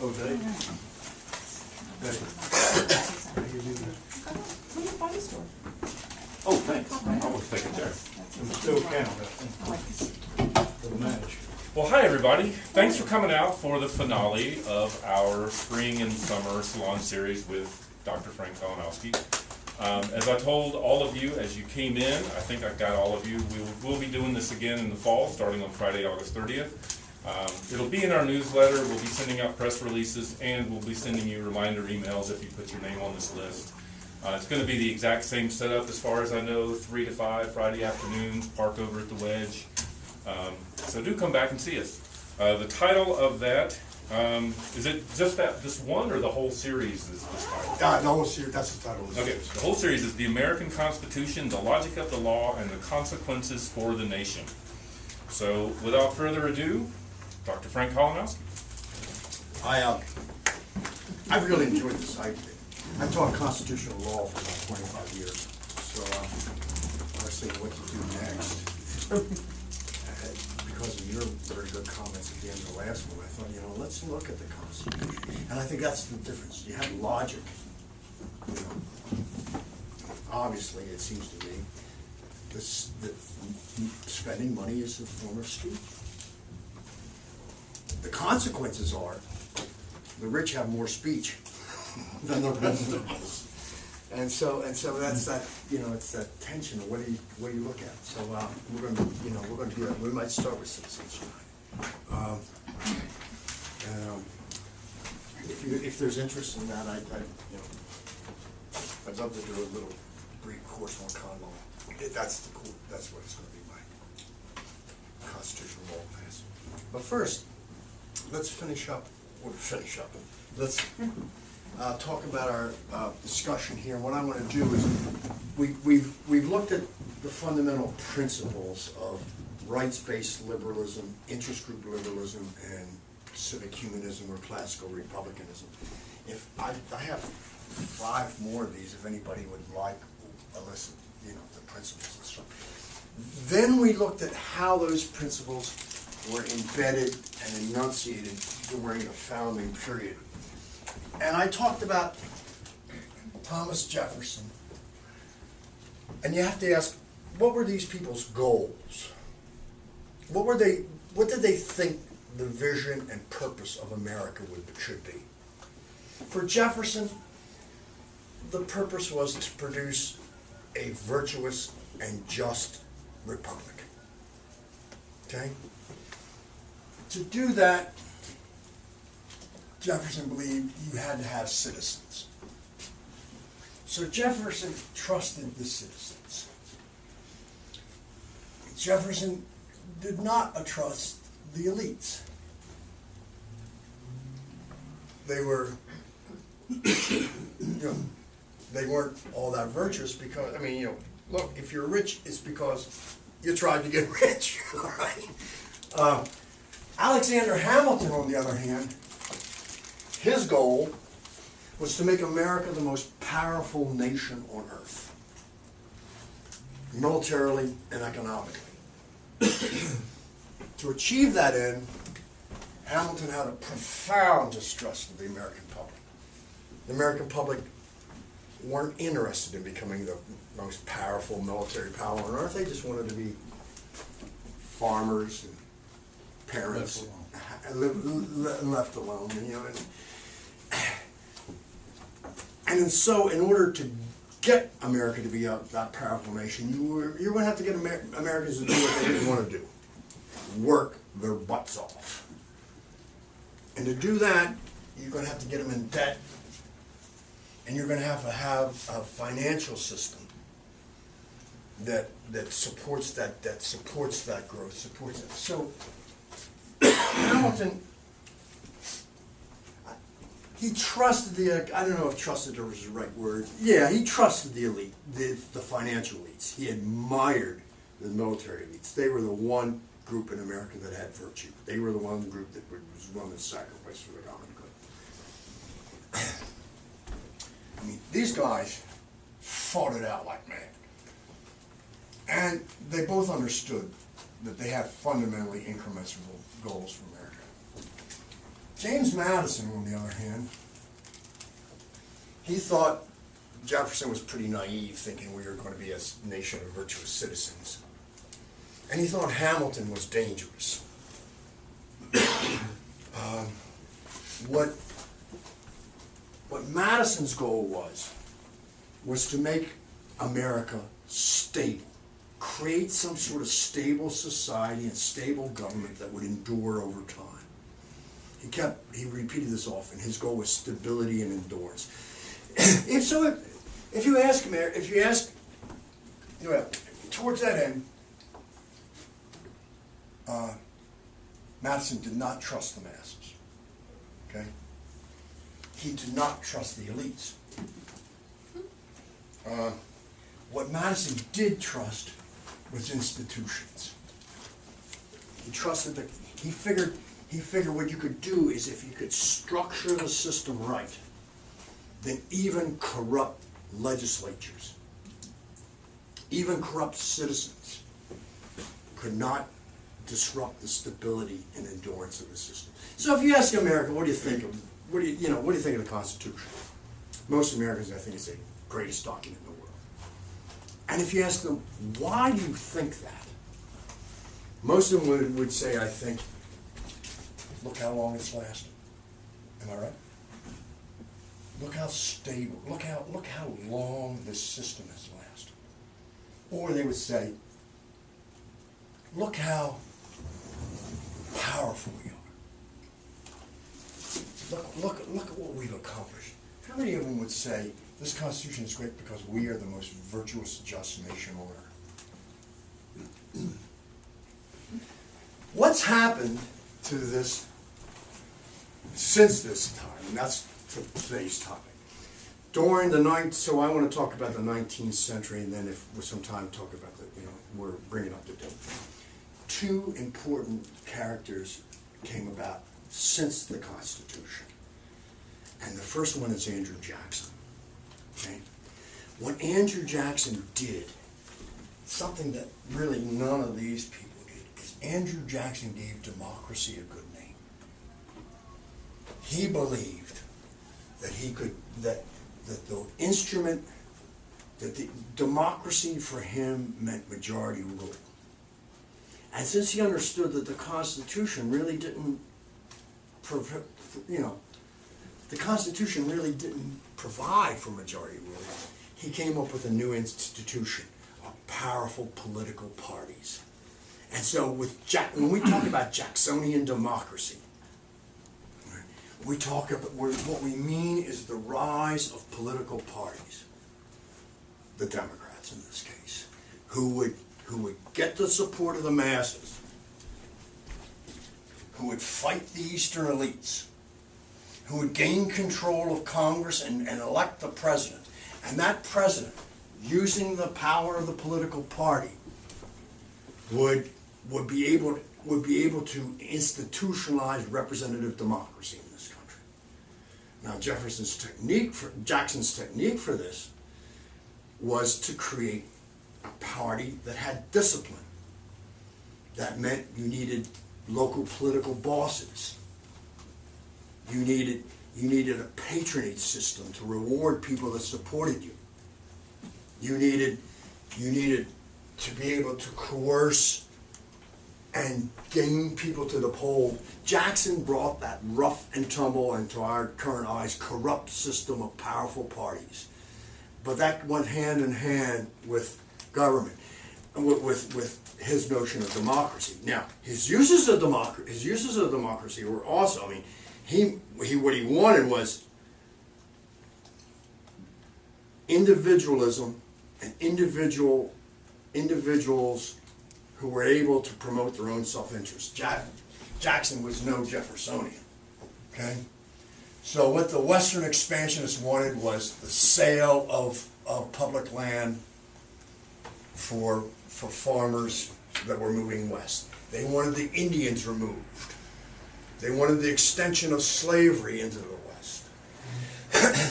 Oh, Dave? Oh, thanks. I will take a chair. Still count for the match. Well, hi everybody. Thanks for coming out for the finale of our spring and summer salon series with Dr. Frank Kalinowski. As I told all of you as you came in, I think I've got all of you, we'll be doing this again in the fall, starting on Friday, August 30th. It'll be in our newsletter, we'll be sending out press releases, and we'll be sending you reminder emails if you put your name on this list. It's going to be the exact same setup as far as I know, 3 to 5 Friday afternoons, park over at the Wedge. So do come back and see us. The title of that, is it just this one or the whole series is this title? The whole series, that's the title of the Okay, series. the whole series is The American Constitution, the Logic of the Law, and the Consequences for the Nation. So without further ado, Dr. Frank Kalinowski. I've really enjoyed this. I taught constitutional law for about 25 years, so I was thinking what to do next. Because of your very good comments at the end of the last one, I thought, let's look at the Constitution. And I think that's the difference. You have logic. Obviously, it seems to me, that spending money is a form of speech. The consequences are the rich have more speech than the residents, and so that's that it's that tension of what do you look at. So we're going to do that. We might start with citizenship. If there's interest in that, I'd love to do a little brief course on con law. That's what it's going to be, my constitutional law class. But first, let's finish up. Let's talk about our discussion here. What I want to do is we've looked at the fundamental principles of rights-based liberalism, interest group liberalism, and civic humanism or classical republicanism. If I have 5 more of these, if anybody would like a list of the principles and stuff. Then we looked at how those principles were embedded and enunciated during the founding period. And I talked about Thomas Jefferson. And you have to ask, what were these people's goals? What did they think the vision and purpose of America should be? For Jefferson, the purpose was to produce a virtuous and just republic. Okay? To do that, Jefferson believed you had to have citizens. So Jefferson trusted the citizens. Jefferson did not trust the elites. They were, they weren't all that virtuous because, look, if you're rich, it's because you tried to get rich, all right? Alexander Hamilton, on the other hand, his goal was to make America the most powerful nation on earth, militarily and economically. To achieve that end, Hamilton had a profound distrust of the American public. The American public weren't interested in becoming the most powerful military power on earth. They just wanted to be farmers and parents, left alone. And so in order to get America to be that powerful nation, you're going to have to get Americans to do what they didn't want to do. Work their butts off. And to do that, you're going to have to get them in debt, and you're going to have a financial system that supports that growth, supports it. So Hamilton, he trusted I don't know if trusted was the right word. Yeah, he trusted the elite, the financial elites. He admired the military elites. They were the one group in America that had virtue. They were the one group that was willing to sacrifice for the common good. These guys fought it out like mad. And they both understood that they have fundamentally incommensurable goals for America. James Madison, on the other hand, he thought Jefferson was pretty naive, thinking we were going to be a nation of virtuous citizens. And he thought Hamilton was dangerous. What Madison's goal was to make America stable, create some sort of stable society and stable government that would endure over time. He repeated this often. His goal was stability and endurance. If you ask, towards that end, Madison did not trust the masses. Okay, he did not trust the elites. What Madison did trust was institutions. He trusted that he figured what you could do is if you could structure the system right, then even corrupt legislatures, even corrupt citizens could not disrupt the stability and endurance of the system. So if you ask America, what do you think of the Constitution? Most Americans, I think, it's the greatest document in the world. And if you ask them, why do you think that? Most of them would say, I think, look how long it's lasted. Am I right? Look how stable, look how long this system has lasted. Or they would say, look how powerful we are. Look at what we've accomplished. How many of them would say, this Constitution is great because we are the most virtuous, just nation on earth? What's happened to this since this time? And that's today's topic. During the so I want to talk about the 19th century, and then if with some time talk about we're bringing up to date. Two important characters came about since the Constitution. And the first one is Andrew Jackson. Okay? What Andrew Jackson did, something that really none of these people did, is Andrew Jackson gave democracy a good name. He believed that the democracy for him meant majority rule. And since he understood that the Constitution really didn't provide for majority rule, he came up with a new institution of powerful political parties. And so when we talk about Jacksonian democracy, what we mean is the rise of political parties, the Democrats in this case, who would get the support of the masses, who would fight the Eastern elites, who would gain control of Congress and elect the president. And that president, using the power of the political party, would be able to institutionalize representative democracy in this country. Now, Jackson's technique for this was to create a party that had discipline. That meant you needed local political bosses. You needed a patronage system to reward people that supported you. You needed to be able to coerce and gain people to the poll. Jackson brought that rough and tumble, and to our current eyes, corrupt system of powerful parties. But that went hand in hand with government, with his notion of democracy. Now, his uses of democracy were also, what he wanted was individualism and individuals who were able to promote their own self-interest. Jackson was no Jeffersonian. Okay? So what the Western expansionists wanted was the sale of public land for farmers that were moving west. They wanted the Indians removed. They wanted the extension of slavery into the West.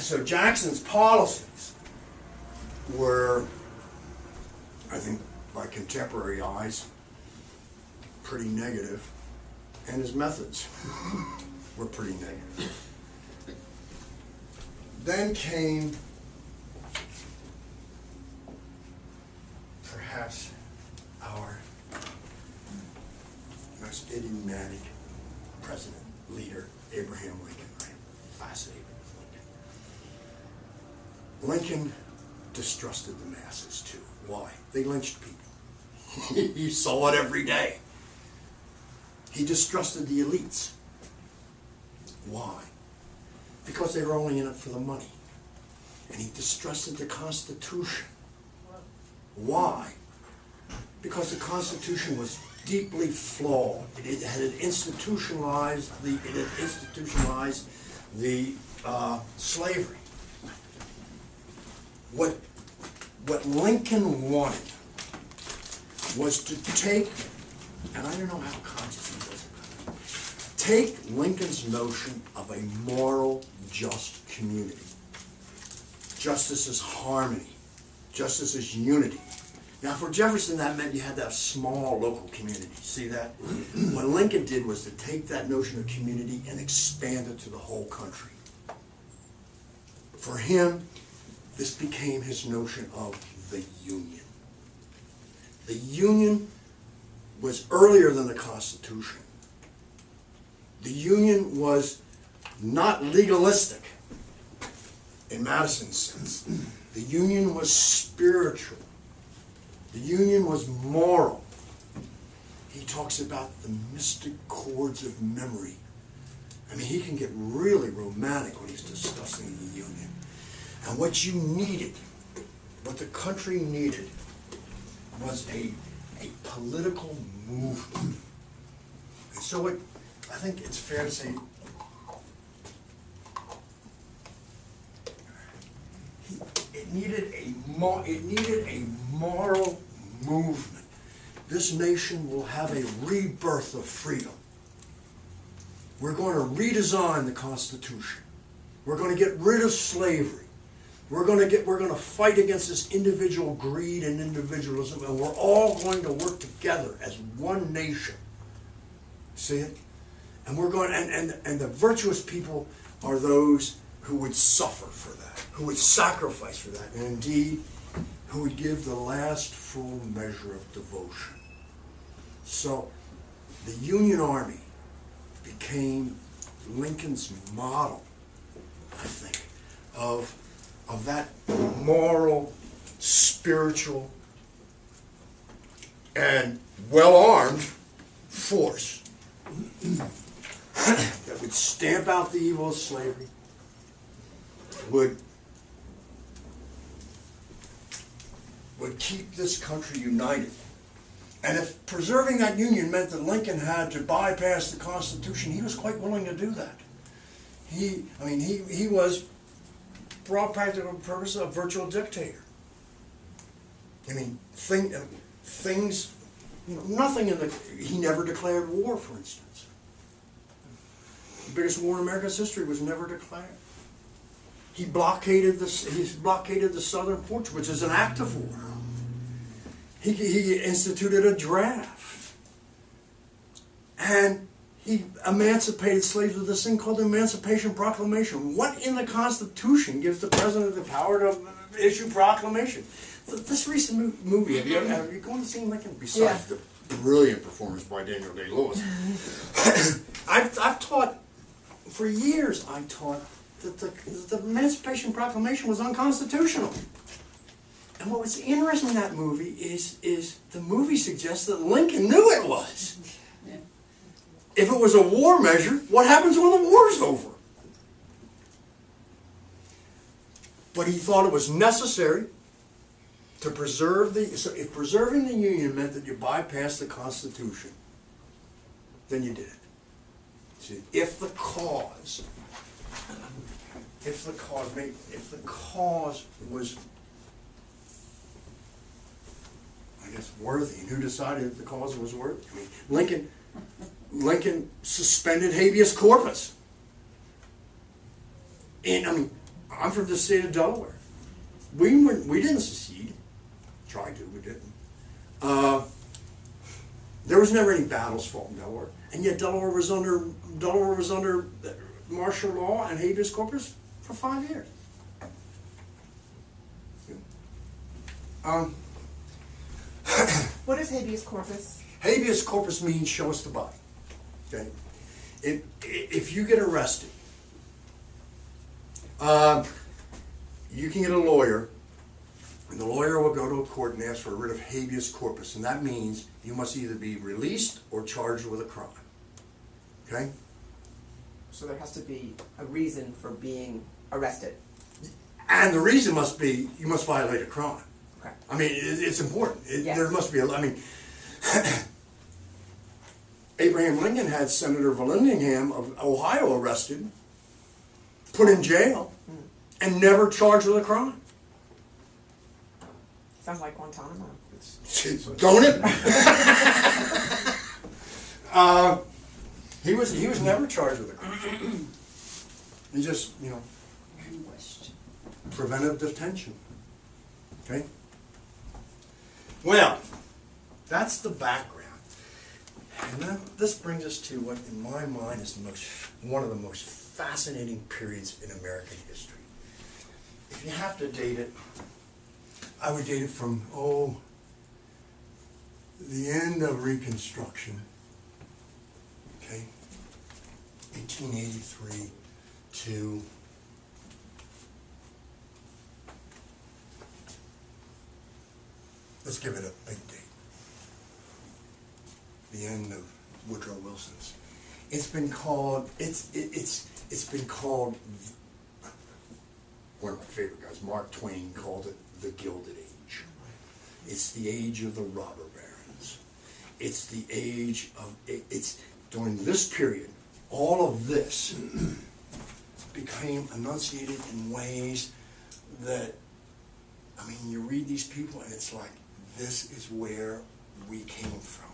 So Jackson's policies were, I think, by contemporary eyes, pretty negative, and his methods were pretty negative. Then came perhaps our most idiomatic president, leader, Abraham Lincoln. I'm fascinated with Lincoln. Lincoln distrusted the masses too. Why? They lynched people. You saw it every day. He distrusted the elites. Why? Because they were only in it for the money. And he distrusted the Constitution. Why? Because the Constitution was deeply flawed. It had institutionalized the slavery. What Lincoln wanted was to take, and I don't know how conscious he was about it, take Lincoln's notion of a moral, just community. Justice is harmony. Justice is unity. Now for Jefferson that meant you had to have small local communities. See that? What Lincoln did was to take that notion of community and expand it to the whole country. For him, this became his notion of the Union. The Union was earlier than the Constitution. The Union was not legalistic in Madison's sense. The Union was spiritual. The Union was moral. He talks about the mystic chords of memory. I mean, he can get really romantic when he's discussing the Union. And what you needed, what the country needed, was a political movement. And so I think it's fair to say it needed a moral movement. This nation will have a rebirth of freedom. We're going to redesign the Constitution. We're going to get rid of slavery. We're going to fight against this individual greed and individualism, and we're all going to work together as one nation. See it? And we're going, and the virtuous people are those who would suffer for that, who would sacrifice for that, and indeed, who would give the last full measure of devotion. So, the Union Army became Lincoln's model, I think, of that moral, spiritual, and well-armed force that would stamp out the evil of slavery, would keep this country united. And if preserving that union meant that Lincoln had to bypass the Constitution, he was quite willing to do that. He was, for all practical purposes, a virtual dictator. I mean, things, nothing he never declared war, for instance. The biggest war in America's history was never declared. He blockaded the southern ports, which is an act of war. He instituted a draft. And he emancipated slaves with this thing called the Emancipation Proclamation. What in the Constitution gives the president the power to issue proclamation? This recent movie, have you gone to see Lincoln? Besides the brilliant performance by Daniel Day-Lewis. I've taught, for years I taught that the Emancipation Proclamation was unconstitutional. And what was interesting in that movie is the movie suggests that Lincoln knew it was. Yeah. If it was a war measure, what happens when the war's over? But he thought it was necessary to preserve so if preserving the Union meant that you bypassed the Constitution, then you did it. See, if the cause was, I guess, worthy, and who decided that the cause was worthy? I mean, Lincoln suspended habeas corpus. And I mean, I'm from the state of Delaware. We didn't secede. Tried to, we didn't. There was never any battles fought in Delaware, and yet Delaware was under martial law and habeas corpus for 5 years. What is habeas corpus? Habeas corpus means show us the body. Okay, if you get arrested, you can get a lawyer, and the lawyer will go to a court and ask for a writ of habeas corpus, and that means you must either be released or charged with a crime. Okay? So there has to be a reason for being arrested. And the reason must be you must violate a crime. Okay. I mean, it's important. Yes. There must be a, I mean, Abraham Lincoln had Senator Vallandigham of Ohio arrested, put in jail, and never charged with a crime. Sounds like Guantanamo. Don't it? He was never charged with a crime. He just, preventive detention. Okay? Well, that's the background. And then this brings us to what, in my mind, is one of the most fascinating periods in American history. If you have to date it, I would date it from, the end of Reconstruction, okay, 1883 to let's give it a big date. The end of Woodrow Wilson's. It's been called one of my favorite guys, Mark Twain, called it the Gilded Age. It's the age of the robber barons. It's the age of during this period, all of this became enunciated in ways that, I mean, you read these people and it's like, this is where we came from.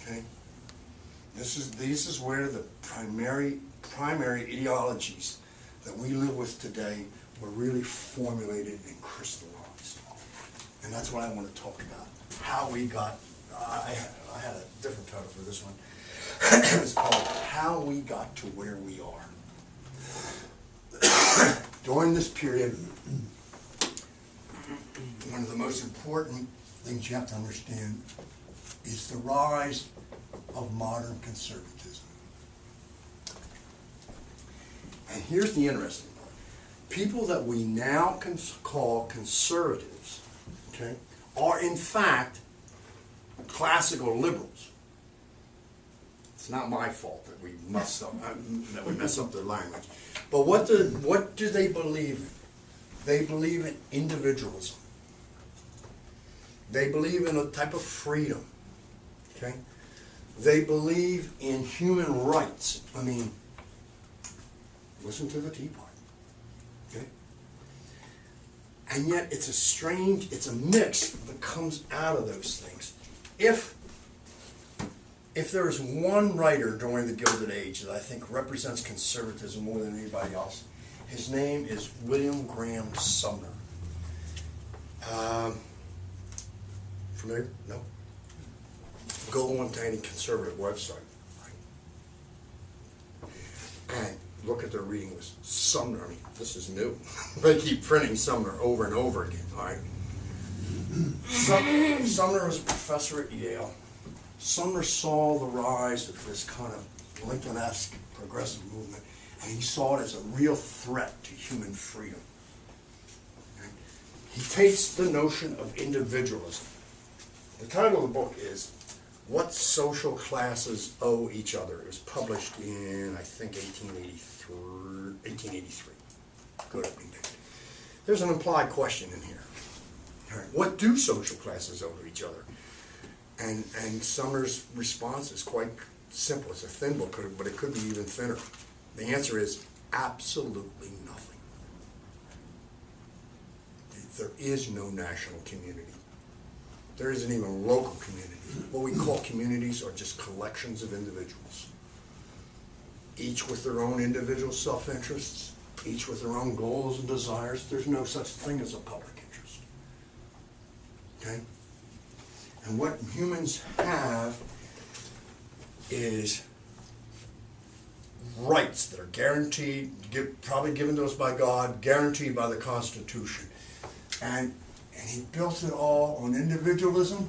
Okay? This is where the primary ideologies that we live with today were really formulated and crystallized. And that's what I want to talk about. How we got, I had a different title for this one. It's called How We Got to Where We Are. During this period, one of the most important things you have to understand is the rise of modern conservatism. And here's the interesting part. People that we now call conservatives, okay, are in fact classical liberals. It's not my fault that we mess up their language. But what do they believe in? They believe in individualism. They believe in a type of freedom. Okay? They believe in human rights. I mean, listen to the Tea Party. Okay? And yet it's a mix that comes out of those things. If there is one writer during the Gilded Age that I think represents conservatism more than anybody else, his name is William Graham Sumner. Familiar? No? Go on to any conservative website. Right? And look at their reading list. Sumner, I mean, this is new. They keep printing Sumner over and over again, all right? Sumner was a professor at Yale. Sumner saw the rise of this kind of Lincoln-esque progressive movement, and he saw it as a real threat to human freedom. Okay? He takes the notion of individualism. The title of the book is What Social Classes Owe Each Other. It was published in, I think, 1883. Good opening date. There's an implied question in here. All right. What do social classes owe to each other? And Sumner's response is quite simple. It's a thin book, but it could be even thinner. The answer is absolutely nothing. There is no national community. There isn't even a local community. What we call communities are just collections of individuals, each with their own individual self-interests, each with their own goals and desires. There's no such thing as a public interest. Okay? And what humans have is rights that are guaranteed, probably given to us by God, guaranteed by the Constitution. And he built it all on individualism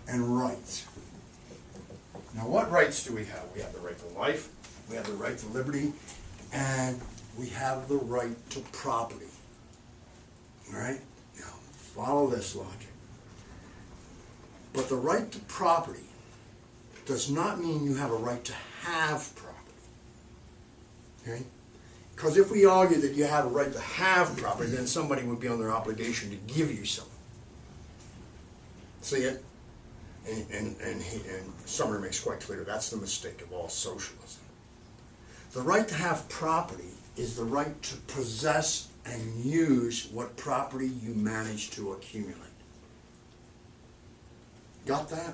and rights. Now, what rights do we have? We have the right to life, we have the right to liberty, and we have the right to property. All right? Now, follow this logic. But the right to property does not mean you have a right to have property. Okay? Because if we argue that you have a right to have property, then somebody would be under obligation to give you some. See it? And Sumner makes quite clear that's the mistake of all socialism. The right to have property is the right to possess and use what property you manage to accumulate. Got that?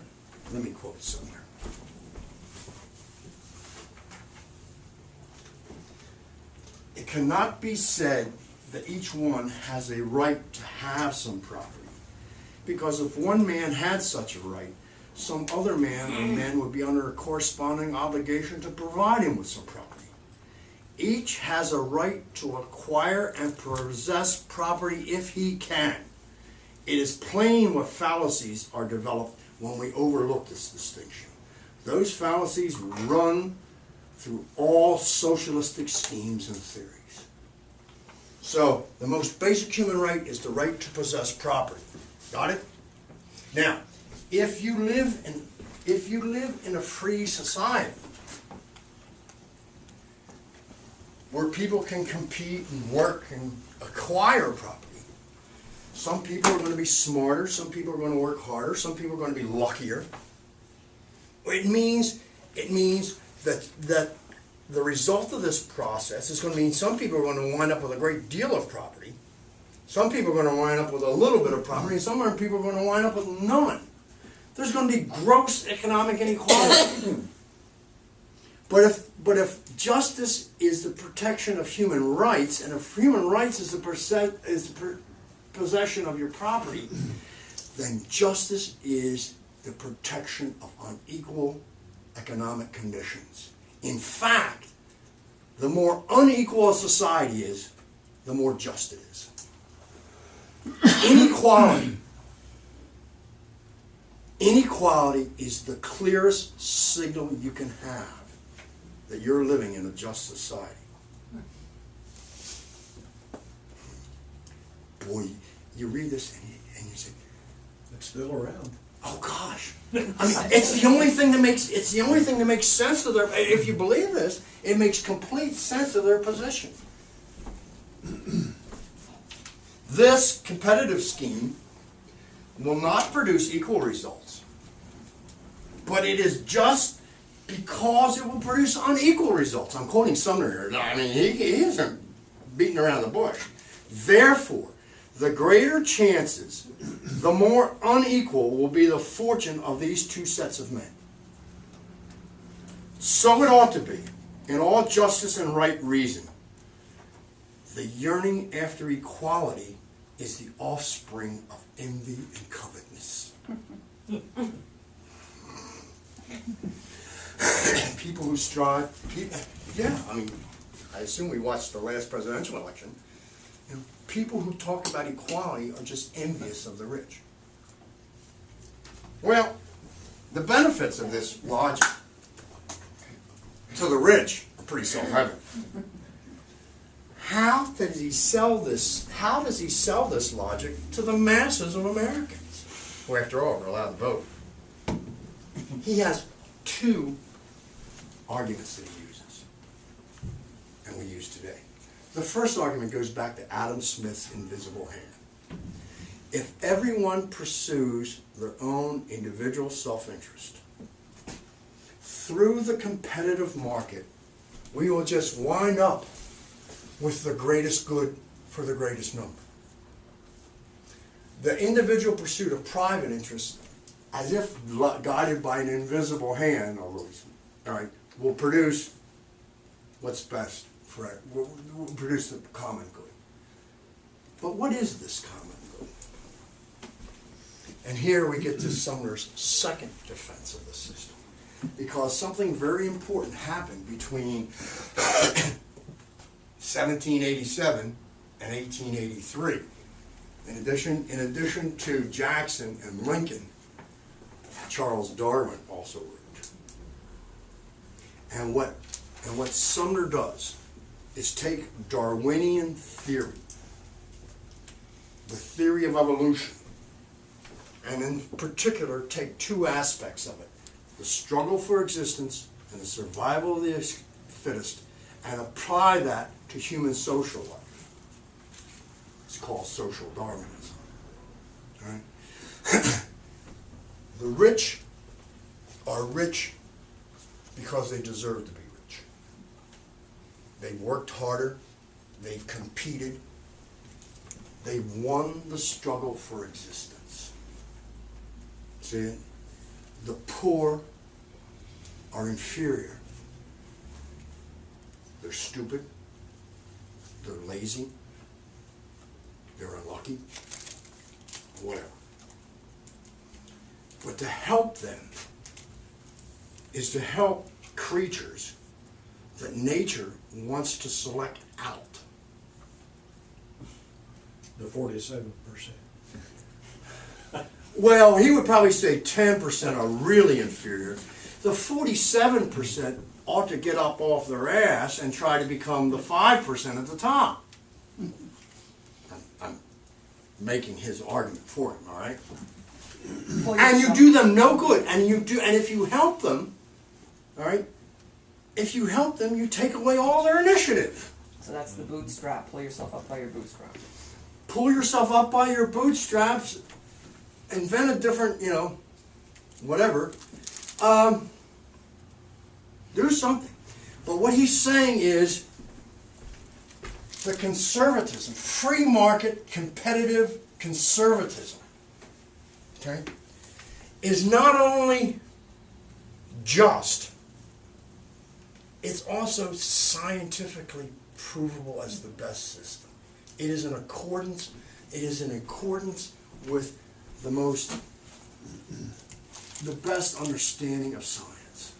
Let me quote somewhere. It cannot be said that each one has a right to have some property, because if one man had such a right, some other man or men would be under a corresponding obligation to provide him with some property. Each has a right to acquire and possess property if he can. It is plain what fallacies are developed when we overlook this distinction. Those fallacies run through all socialistic schemes and theories. So, the most basic human right is the right to possess property. Got it? Now, if you live in a free society where people can compete and work and acquire property, some people are going to be smarter, some people are going to work harder, some people are going to be luckier. It means that the result of this process is going to mean some people are going to wind up with a great deal of property, some people are going to wind up with a little bit of property, and some other people are going to wind up with none. There's going to be gross economic inequality. But if justice is the protection of human rights, and if human rights is the possession of your property, then justice is the protection of unequal economic conditions. In fact, the more unequal a society is, the more just it is. Inequality is the clearest signal you can have that you're living in a just society. Boy, you read this and you say, It's still around. oh gosh. I mean, it's the only thing that makes sense of their, if you believe this, it makes complete sense of their position. This competitive scheme will not produce equal results, but it is just because it will produce unequal results. I'm quoting Sumner here. I mean, he isn't beating around the bush. Therefore, the greater chances, the more unequal will be the fortune of these two sets of men. So it ought to be, in all justice and right reason. The yearning after equality is the offspring of envy and covetousness. People who strive, I assume we watched the last presidential election. You know, people who talk about equality are just envious of the rich. Well, the benefits of this logic to the rich are pretty self-evident. How does he sell this logic to the masses of Americans? Well, after all, we're allowed to vote. He has two arguments that he uses, and we use today. The first argument goes back to Adam Smith's invisible hand. If everyone pursues their own individual self-interest through the competitive market, we will just wind up with the greatest good for the greatest number. The individual pursuit of private interest, as if guided by an invisible hand, will produce what's best for it. Will produce the common good. But what is this common good? And here we get to Sumner's second defense of the system. Because something very important happened between 1787 and 1883. In addition to Jackson and Lincoln, Charles Darwin also wrote. And what Sumner does is take Darwinian theory, the theory of evolution, and in particular take two aspects of it, the struggle for existence and the survival of the fittest, and apply that to human social life. It's called social Darwinism. All right? The rich are rich because they deserve to be rich. They've worked harder, they've competed, they've won the struggle for existence. See, the poor are inferior. They're stupid, they're lazy, they're unlucky, whatever. But to help them is to help creatures that nature wants to select out. The 47%. Well, he would probably say 10% are really inferior. The 47% ought to get up off their ass and try to become the 5% at the top. I'm making his argument for him, all right? And you do them no good. And if you help them, all right, if you help them, you take away all their initiative. So that's the bootstrap. Pull yourself up by your bootstrap. Pull yourself up by your bootstraps. Invent a different, whatever. Do something. But what he's saying is the conservatism, free market, competitive conservatism, okay, is not only just, it's also scientifically provable as the best system. It is in accordance with the best understanding of science.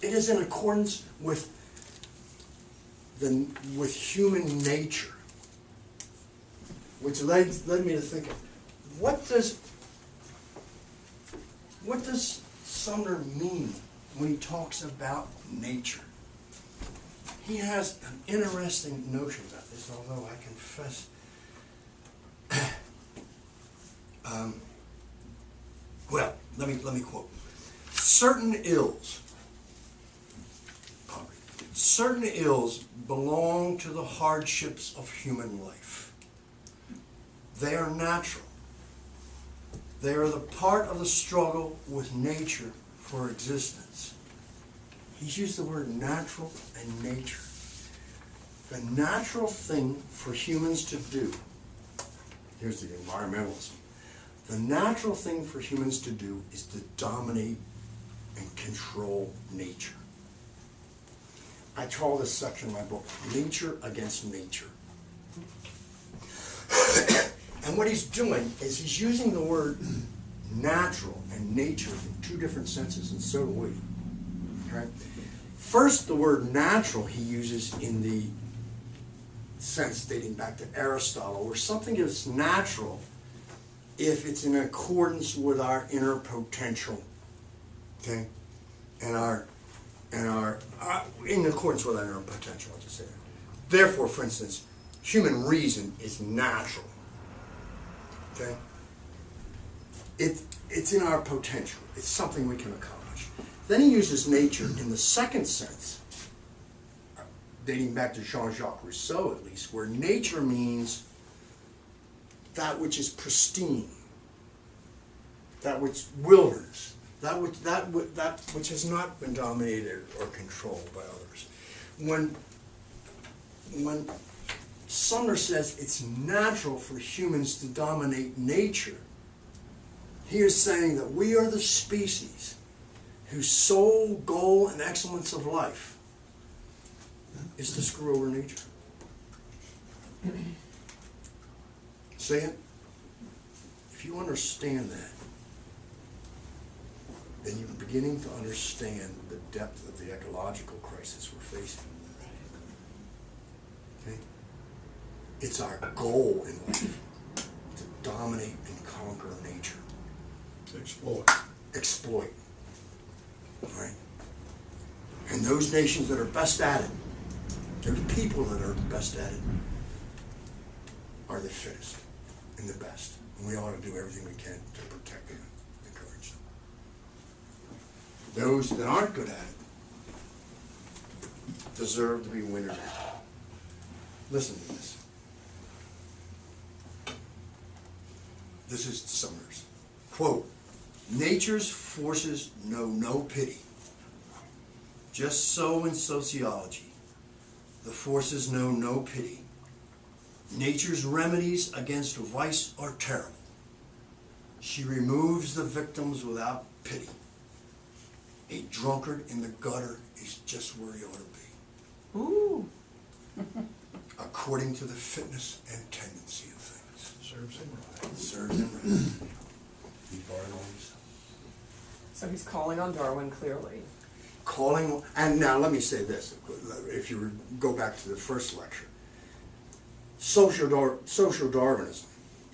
It is in accordance with human nature, which led me to think of what does Sumner mean when he talks about nature? He has an interesting notion about this, although I confess well, let me quote. Certain ills belong to the hardships of human life. They are natural. They are the part of the struggle with nature for existence. He's used the word natural and nature. The natural thing for humans to do, here's the environmentalism. The natural thing for humans to do is to dominate and control nature. I call this section of my book, Nature Against Nature. And what he's doing is he's using the word natural and nature in two different senses, and so do we. Right? First, the word natural he uses in the sense dating back to Aristotle, where something is natural if it's in accordance with our inner potential, okay, and in accordance with our inner potential, I'll just say that. Therefore, for instance, human reason is natural, okay. It's in our potential. It's something we can accomplish. Then he uses nature in the second sense, dating back to Jean-Jacques Rousseau at least, where nature means that which is pristine, that which wilderness, that which has not been dominated or controlled by others. When Sumner says it's natural for humans to dominate nature, he is saying that we are the species whose sole goal and excellence of life is to screw over nature. Say it. If If you understand that, then you're beginning to understand the depth of the ecological crisis we're facing. Okay? It's our goal in life to dominate and conquer nature. Exploit. Exploit. Right? And those nations that are best at it, those people that are best at it, are the fittest and the best. And we ought to do everything we can to protect them and encourage them. Those that aren't good at it deserve to be winners. Listen to this. This is Summers. Quote, nature's forces know no pity. Just so in sociology, the forces know no pity. Nature's remedies against vice are terrible. She removes the victims without pity. A drunkard in the gutter is just where he ought to be. Ooh. According to the fitness and tendency of things. Serves him right. Serves him right. He's barred on himself. So he's calling on Darwin clearly. Calling, and now let me say this, if you go back to the first lecture, social Darwinism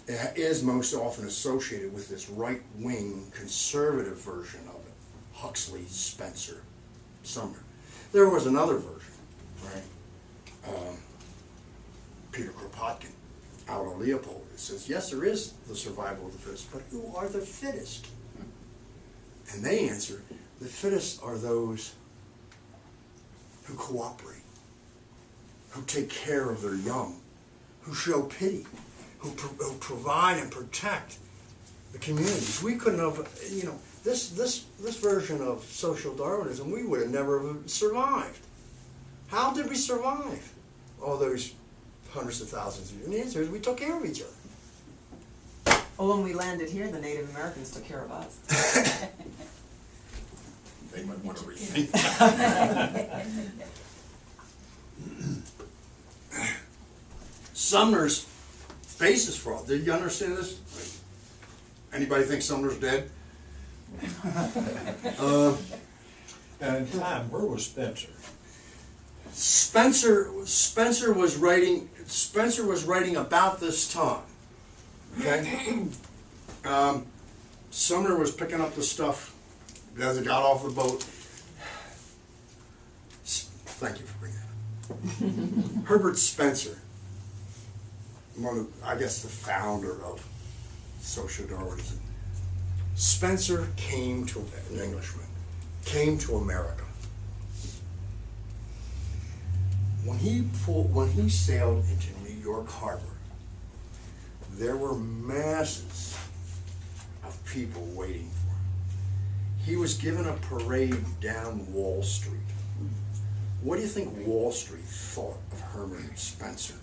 is most often associated with this right-wing conservative version of it, Huxley, Spencer, Sumner. There was another version, right? Peter Kropotkin, out of Leopold, it says, yes, there is the survival of the fittest, but who are the fittest? And they answer, the fittest are those who cooperate, who take care of their young, who show pity, who provide and protect the communities. We couldn't have, you know, this version of social Darwinism, we would have never survived. How did we survive all those hundreds of thousands of years? And the answer is we took care of each other. Well, when we landed here, the Native Americans took care of us. They might want to rethink that. Sumner's basis for all. Did you understand this? Anybody think Sumner's dead? And time, where was Spencer? Spencer was writing about this time. Okay? Sumner was picking up the stuff as it got off the boat. Thank you for bringing that up. Herbert Spencer, I guess the founder of social Darwinism. Spencer came to, an Englishman, came to America. When he sailed into New York Harbor, there were masses of people waiting for him. He was given a parade down Wall Street. What do you think Wall Street thought of Herbert Spencer?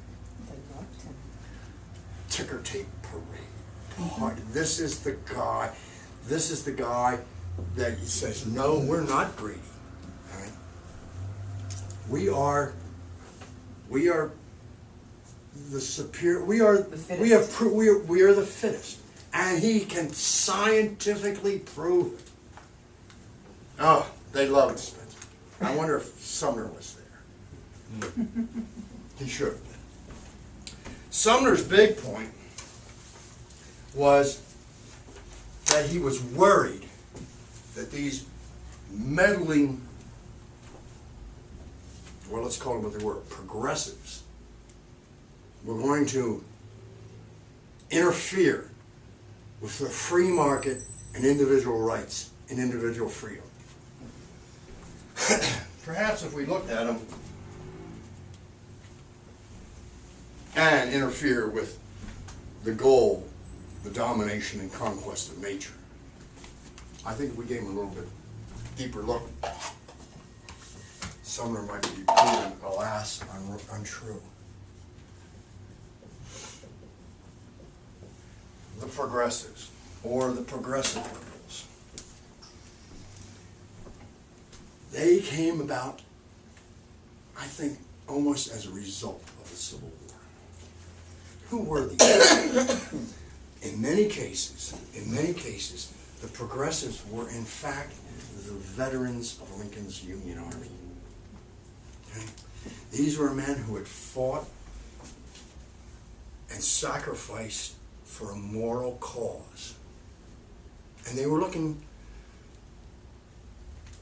They loved him. Ticker tape parade. This is the guy that says, no, we're not greedy. All right? We are the superior, we are the fittest. And he can scientifically prove it. Oh, they loved Spencer. I wonder if Sumner was there. He should have been. Sumner's big point was that he was worried that these meddling, well, let's call them what they were, progressives, were going to interfere with the free market and individual rights and individual freedom. Perhaps if we looked at them and interfere with the goal, the domination and conquest of nature, I think if we gave them a little bit deeper look, Sumner might be proven, alas, untrue. The progressives, or the progressive liberals, they came about, I think, almost as a result of the Civil War. Who were these? in many cases, the progressives were in fact the veterans of Lincoln's Union Army. Okay? These were men who had fought and sacrificed for a moral cause. And they were looking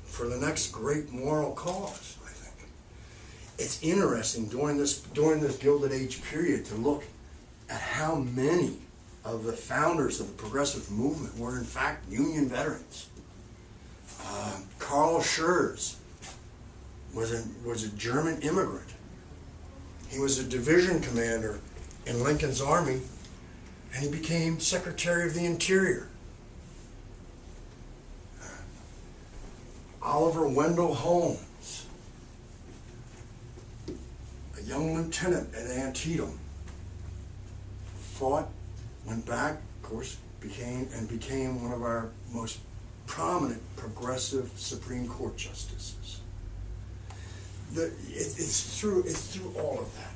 for the next great moral cause, I think. It's interesting during this Gilded Age period to look at how many of the founders of the progressive movement were in fact Union veterans. Carl Schurz was a German immigrant. He was a division commander in Lincoln's army, and he became Secretary of the Interior. Oliver Wendell Holmes, a young lieutenant at Antietam, fought, went back, of course, became one of our most prominent progressive Supreme Court justices. It's through all of that.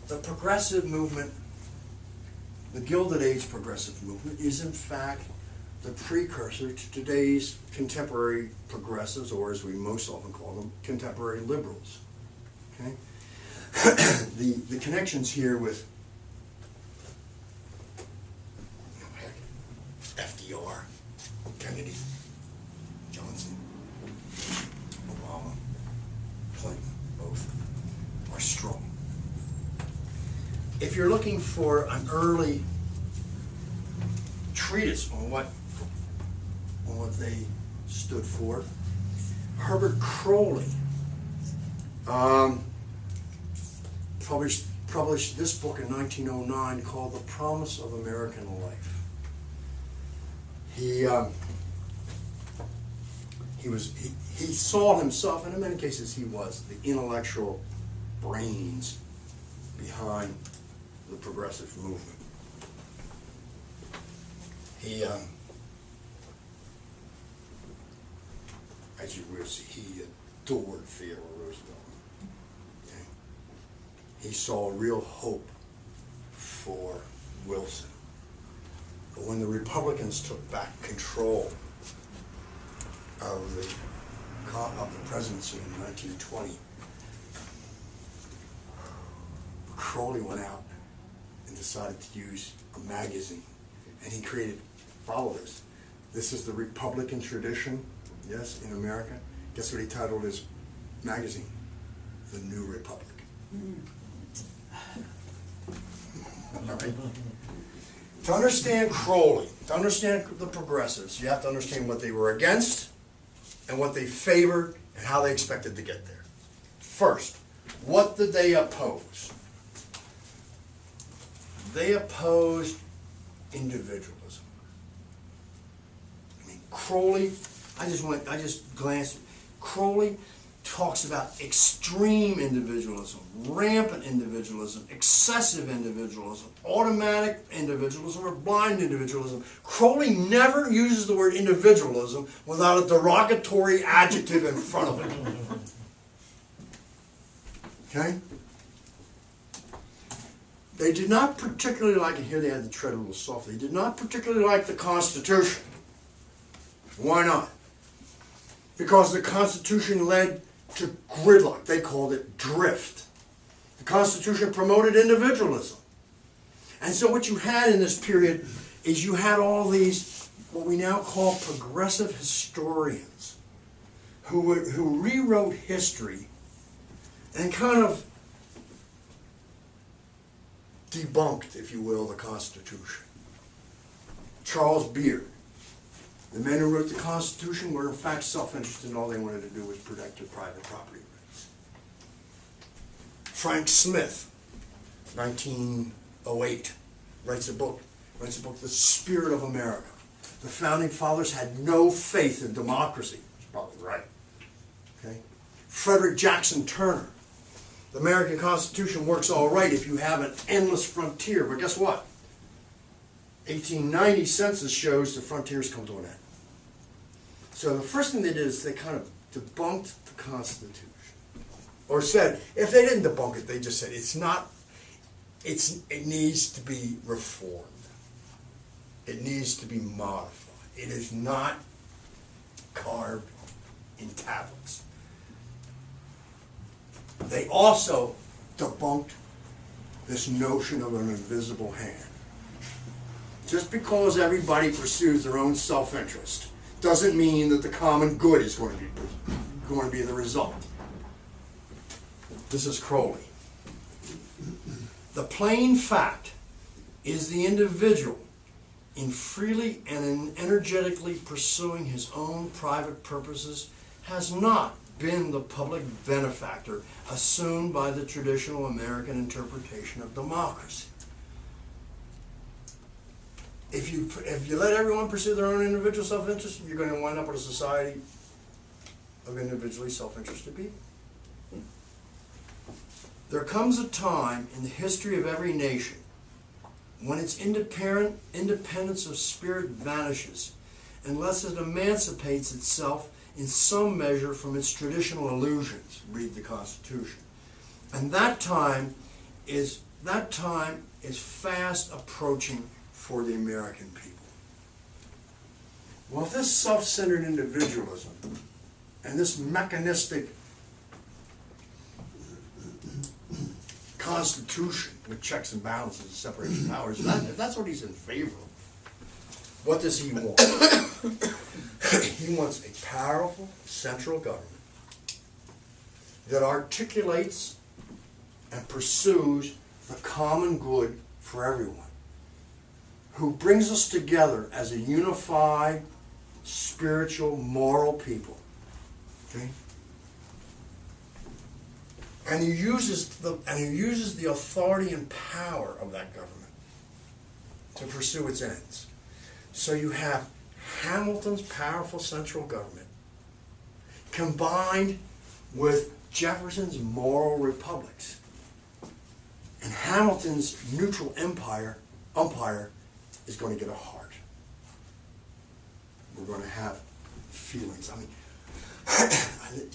The progressive movement, the Gilded Age progressive movement, is in fact the precursor to today's contemporary progressives, or as we most often call them, contemporary liberals. Okay? The connections here with FDR, Kennedy, Johnson, Obama, Clinton, both are strong. If you're looking for an early treatise on what they stood for, Herbert Crowley published this book in 1909 called The Promise of American Life. He saw himself, and in many cases he was, the intellectual brains behind the progressive movement. He, as you will see, he adored Theodore Roosevelt. Okay? He saw real hope for Wilson. But when the Republicans took back control of the presidency in 1920, Crowley went out and decided to use a magazine, and he created, follow this, this is the Republican tradition, yes, in America. Guess what he titled his magazine? The New Republic. All right. To understand Crowley, to understand the progressives, you have to understand what they were against and what they favored and how they expected to get there. First, what did they oppose? They opposed individualism. I mean, Crowley, I just glanced. Crowley talks about extreme individualism, rampant individualism, excessive individualism, automatic individualism, or blind individualism. Crowley never uses the word individualism without a derogatory adjective in front of it. Okay? They did not particularly like, and here they had to tread a little softly, they did not particularly like the Constitution. Why not? Because the Constitution led to gridlock. They called it drift. The Constitution promoted individualism. And so what you had in this period is you had all these, what we now call progressive historians, who rewrote history and kind of debunked, if you will, the Constitution. Charles Beard. The men who wrote the Constitution were in fact self-interested, and all they wanted to do was protect their private property rights. Frank Smith, 1908, writes a book, The Spirit of America. The Founding Fathers had no faith in democracy. That's probably right. Okay? Frederick Jackson Turner. The American Constitution works all right if you have an endless frontier, but guess what? 1890 census shows the frontiers come to an end. So the first thing they did is they kind of debunked the Constitution. Or said, if they didn't debunk it, they just said it needs to be reformed. It needs to be modified. It is not carved in tablets. They also debunked this notion of an invisible hand. Just because everybody pursues their own self-interest doesn't mean that the common good is going to be the result. This is Crowley. The plain fact is the individual, in freely and in energetically pursuing his own private purposes, has not been the public benefactor assumed by the traditional American interpretation of democracy. If you let everyone pursue their own individual self-interest, you're going to wind up with a society of individually self-interested people. There comes a time in the history of every nation when its independence of spirit vanishes unless it emancipates itself in some measure from its traditional illusions. Read the Constitution. And that time is fast approaching for the American people. Well, if this self-centered individualism and this mechanistic Constitution with checks and balances and separation of powers, if that's what he's in favor of, what does he want? He wants a powerful central government that articulates and pursues the common good for everyone, who brings us together as a unified, spiritual, moral people. Okay? And he uses the authority and power of that government to pursue its ends. So you have Hamilton's powerful central government combined with Jefferson's moral republics. And Hamilton's neutral umpire is going to get a heart. We're going to have feelings. I mean,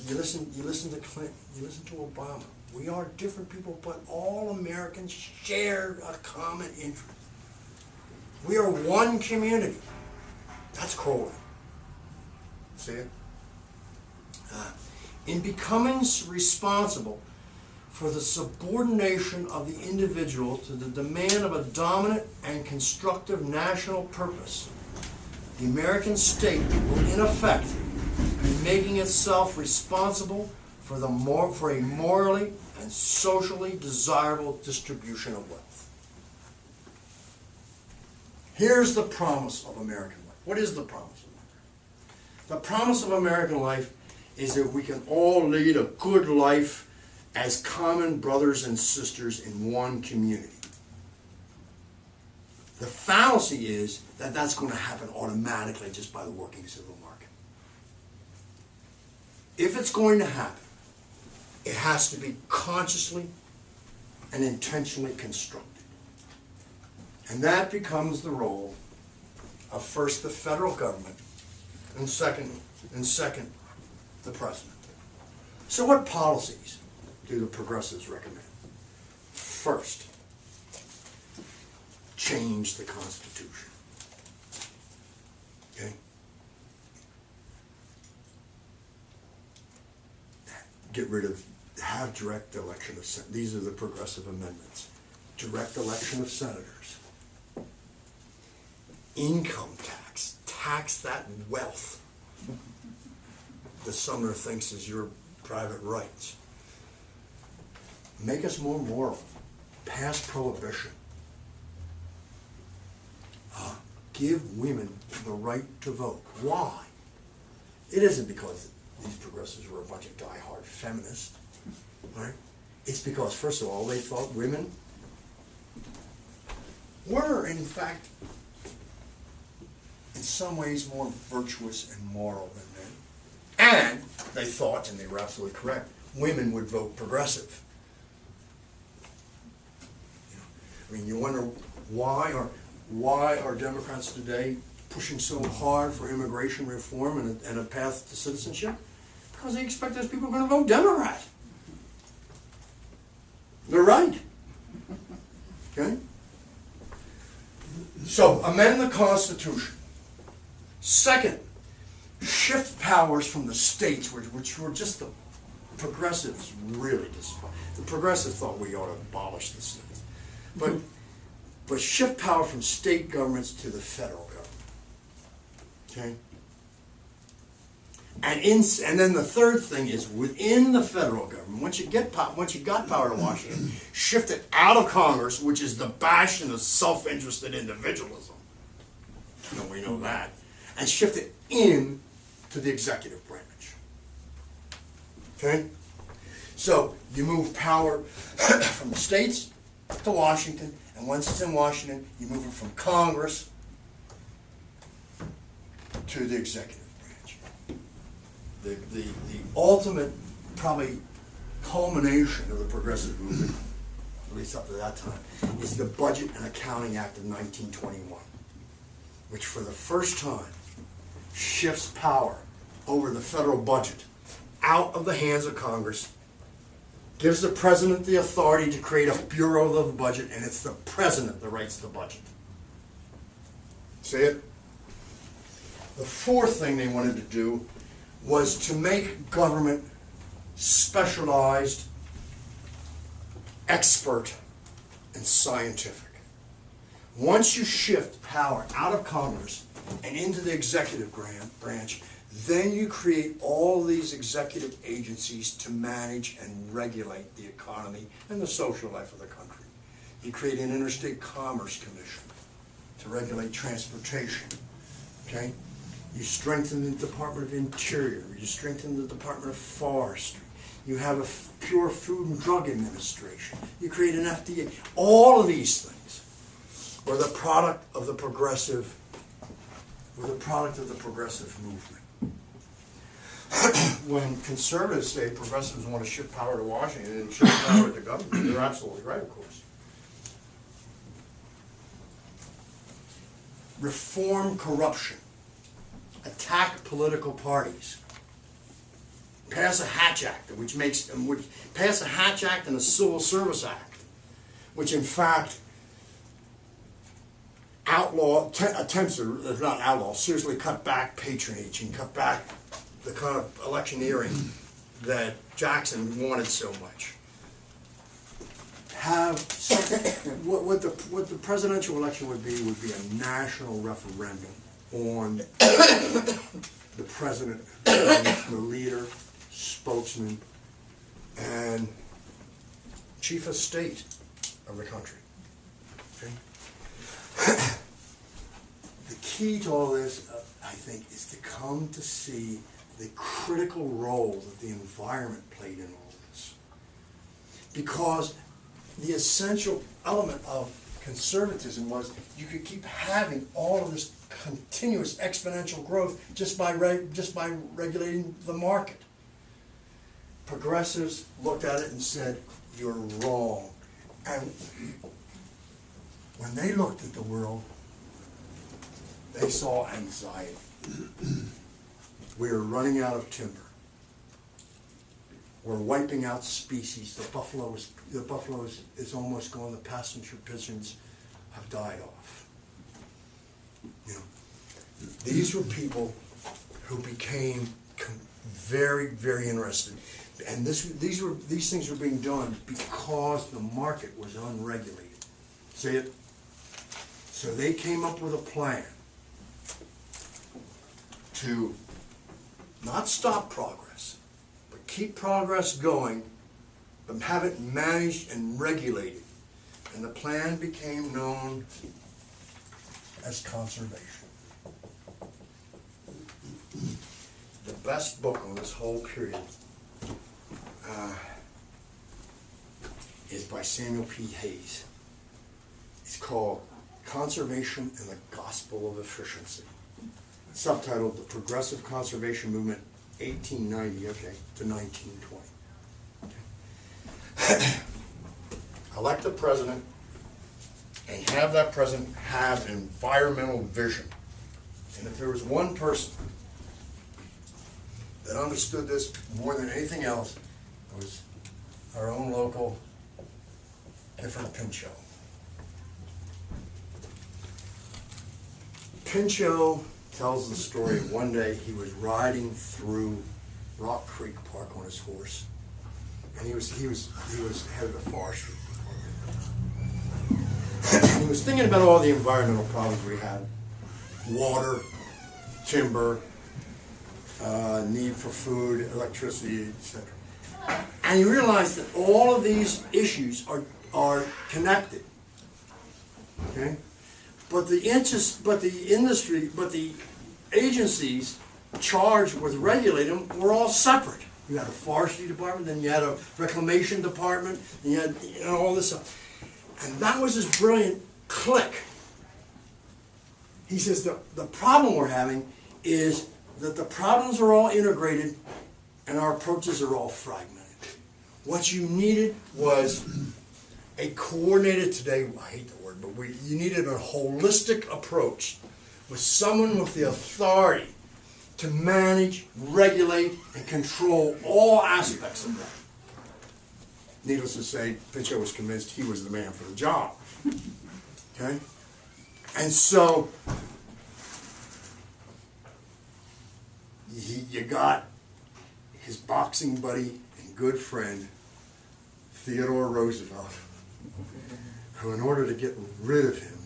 you listen to Clinton, you listen to Obama. We are different people, but all Americans share a common interest. We are one community. That's Crowley. See it? In becoming responsible for the subordination of the individual to the demand of a dominant and constructive national purpose, the American state will in effect be making itself responsible for a morally and socially desirable distribution of wealth. Here's the promise of American life. What is the promise of American life? The promise of American life is that we can all lead a good life as common brothers and sisters in one community. The fallacy is that that's going to happen automatically just by the working civil market. If it's going to happen, it has to be consciously and intentionally constructed. And that becomes the role of first the federal government and second the president. So what policies do the progressives recommend? First, change the Constitution. Okay? Have direct election of senators. These are the progressive amendments. Direct election of senators. Income tax. Tax that wealth that Sumner thinks is your private rights. Make us more moral. Pass prohibition. Give women the right to vote. Why? It isn't because these progressives were a bunch of diehard feminists. Right? It's because, first of all, they thought women were, in fact, in some ways more virtuous and moral than men. And they thought, and they were absolutely correct, women would vote progressive. I mean, you wonder why are Democrats today pushing so hard for immigration reform and a path to citizenship? Because they expect those people are going to vote Democrat. They're right. Okay? So amend the Constitution. Second, shift powers from the states, which were just the progressives really despised. The progressives thought we ought to abolish the states. But shift power from state governments to the federal government. Okay? And then the third thing is within the federal government, once you got power to Washington, shift it out of Congress, which is the bastion of self-interested individualism. We know that. And shift it in to the executive branch. Okay? So you move power from the states to Washington, and once it's in Washington, you move it from Congress to the executive branch. The ultimate, probably, culmination of the progressive movement, at least up to that time, is the Budget and Accounting Act of 1921, which for the first time shifts power over the federal budget out of the hands of Congress, gives the president the authority to create a bureau of the budget, and it's the president that writes the budget. See it? The fourth thing they wanted to do was to make government specialized, expert, and scientific. Once you shift power out of Congress and into the executive branch, then you create all these executive agencies to manage and regulate the economy and the social life of the country. You create an Interstate Commerce Commission to regulate transportation. Okay? You strengthen the Department of Interior. You strengthen the Department of Forestry. You have a Pure Food and Drug Administration. You create an FDA. All of these things were the product of the progressive movement. When conservatives say progressives want to shift power to Washington and shift power to government, they're absolutely right, of course. Reform corruption. Attack political parties. Pass a Hatch Act, pass a Hatch Act and a Civil Service Act, which in fact attempts to, if not outlaw, seriously cut back patronage and cut back the kind of electioneering that Jackson wanted so much. What the presidential election would be a national referendum on the president, the leader, spokesman, and chief of state of the country. Okay? The key to all this, I think, is to come to see the critical role that the environment played in all this. Because the essential element of conservatism was you could keep having all of this continuous exponential growth just by regulating the market. Progressives looked at it and said, you're wrong. And when they looked at the world, they saw anxiety. We are running out of timber. We're wiping out species. The buffalo is almost gone. The passenger pigeons have died off. You know, these were people who became very, very interested, and these things were being done because the market was unregulated. See it? So they came up with a plan to not stop progress, but keep progress going, but have it managed and regulated. And the plan became known as conservation. The best book on this whole period is by Samuel P. Hayes. It's called Conservation and the Gospel of Efficiency. Subtitled The Progressive Conservation Movement, 1890, to 1920. Okay. Elect a president and have that president have an environmental vision. And if there was one person that understood this more than anything else, it was our own local Gifford Pinchot. Pinchot tells the story of one day he was riding through Rock Creek Park on his horse, and he was head of the forestry department. He was thinking about all the environmental problems we had: water, timber, need for food, electricity, etc. And he realized that all of these issues are connected. Okay, but the agencies charged with regulating them were all separate. You had a forestry department, then you had a reclamation department, and you had all this stuff. And that was his brilliant click. He says the problem we're having is that the problems are all integrated and our approaches are all fragmented. What you needed was a coordinated, today, I hate the word, but you needed a holistic approach with someone with the authority to manage, regulate, and control all aspects of that. Needless to say, Pinchot was convinced he was the man for the job. Okay? And so, you got his boxing buddy and good friend, Theodore Roosevelt, who, in order to get rid of him,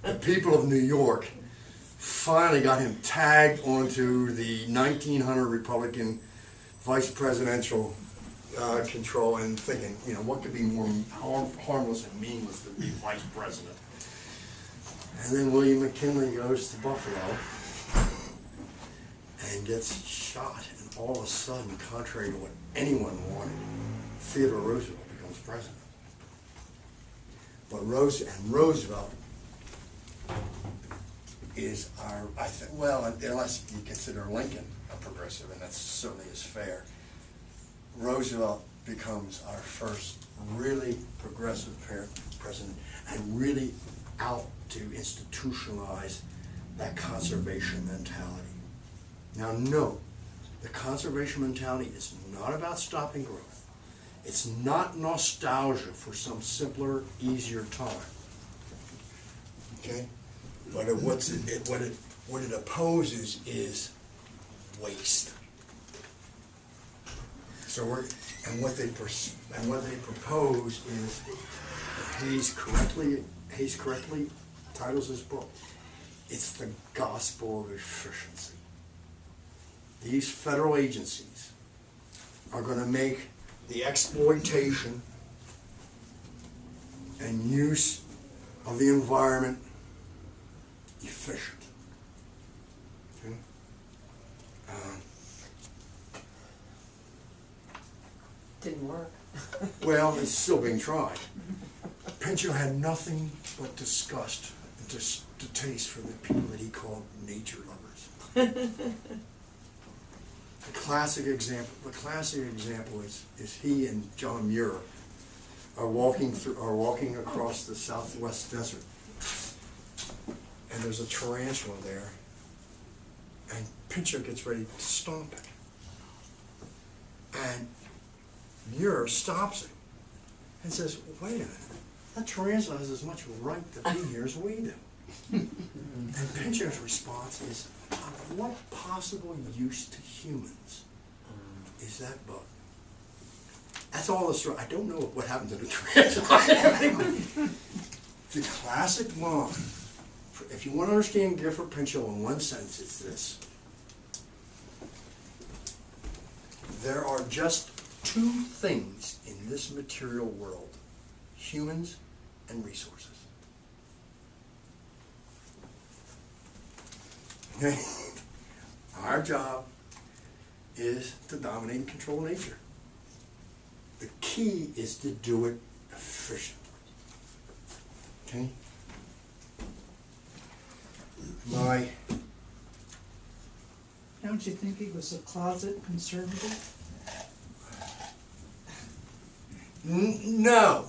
the people of New York finally got him tagged onto the 1900 Republican vice presidential control, and thinking, what could be more harmless and meaningless than be vice president? And then William McKinley goes to Buffalo and gets shot, and all of a sudden, contrary to what anyone wanted, Theodore Roosevelt becomes president. But Roosevelt is unless you consider Lincoln a progressive, and that certainly is fair, Roosevelt becomes our first really progressive president, and really out to institutionalize that conservation mentality. Now note, the conservation mentality is not about stopping growth. It's not nostalgia for some simpler, easier time. Okay? But what it opposes is waste. So what they propose is, Hayes correctly titles his book, it's the gospel of efficiency. These federal agencies are going to make the exploitation and use of the environment efficient. Okay? Didn't work. Well, it's still being tried. Pinchot had nothing but disgust and distaste for the people that he called nature lovers. The classic example is he and John Muir are walking across the Southwest desert, and there's a tarantula there, and Pinchot gets ready to stomp it, and Muir stops him and says, "Wait a minute, that tarantula has as much right to be here as we do." And Pinchot's response is, "Of what possible use to humans is that bug?" That's all the story. I don't know what happened to the tarantula. The classic line, if you want to understand Gifford Pinchot in one sentence, it's this: there are just two things in this material world: humans and resources. Okay? Our job is to dominate and control nature. The key is to do it efficiently. Okay? Don't you think he was a closet conservative? No.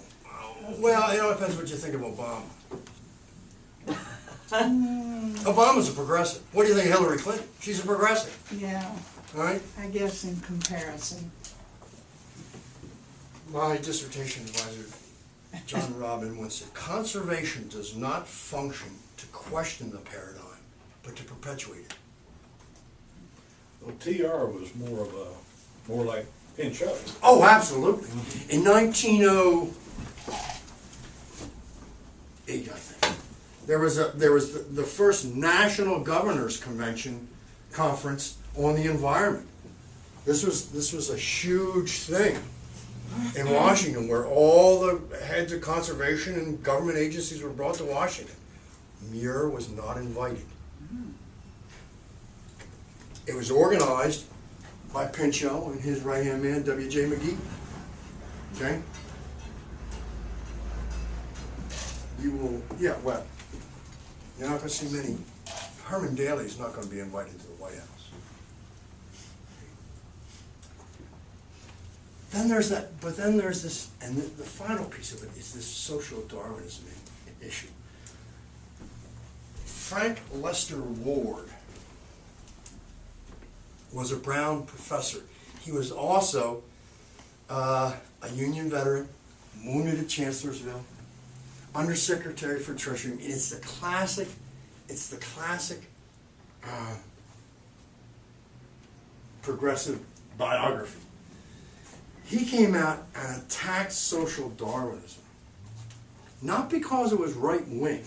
Well, it all depends what you think of Obama. Obama's a progressive. What do you think of Hillary Clinton? She's a progressive. Yeah, All right? I guess in comparison. My dissertation advisor, John Robin, once said, conservation does not function to question the paradigm. but to perpetuate it. Well, TR was more like Pinchot. Oh, absolutely. In 1908, I think, there was the first National Governors Conference on the environment. This was a huge thing in Washington, where all the heads of conservation and government agencies were brought to Washington. Muir was not invited. It was organized by Pinchot and his right-hand man, W.J. McGee. Okay? You will, yeah, well, you're not going to see many. Herman Daly is not going to be invited to the White House. Then there's that, but then there's this, and the final piece of it is this social Darwinism issue. Frank Lester Ward was a Brown professor. He was also a Union veteran, wounded at Chancellorsville, Undersecretary for Treasury. And it's the classic progressive biography. He came out and attacked social Darwinism, not because it was right-wing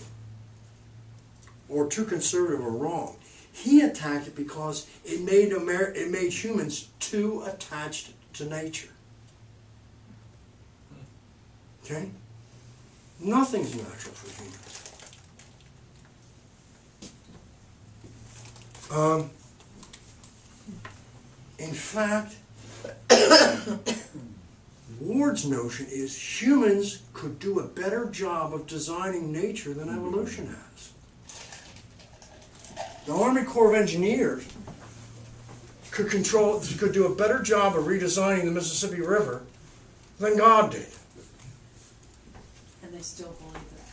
or too conservative or wrong. He attacked it because it made humans too attached to nature. Okay? Nothing's natural for humans. In fact, Ward's notion is humans could do a better job of designing nature than evolution has. The Army Corps of Engineers could do a better job of redesigning the Mississippi River than God did. And they still believe that.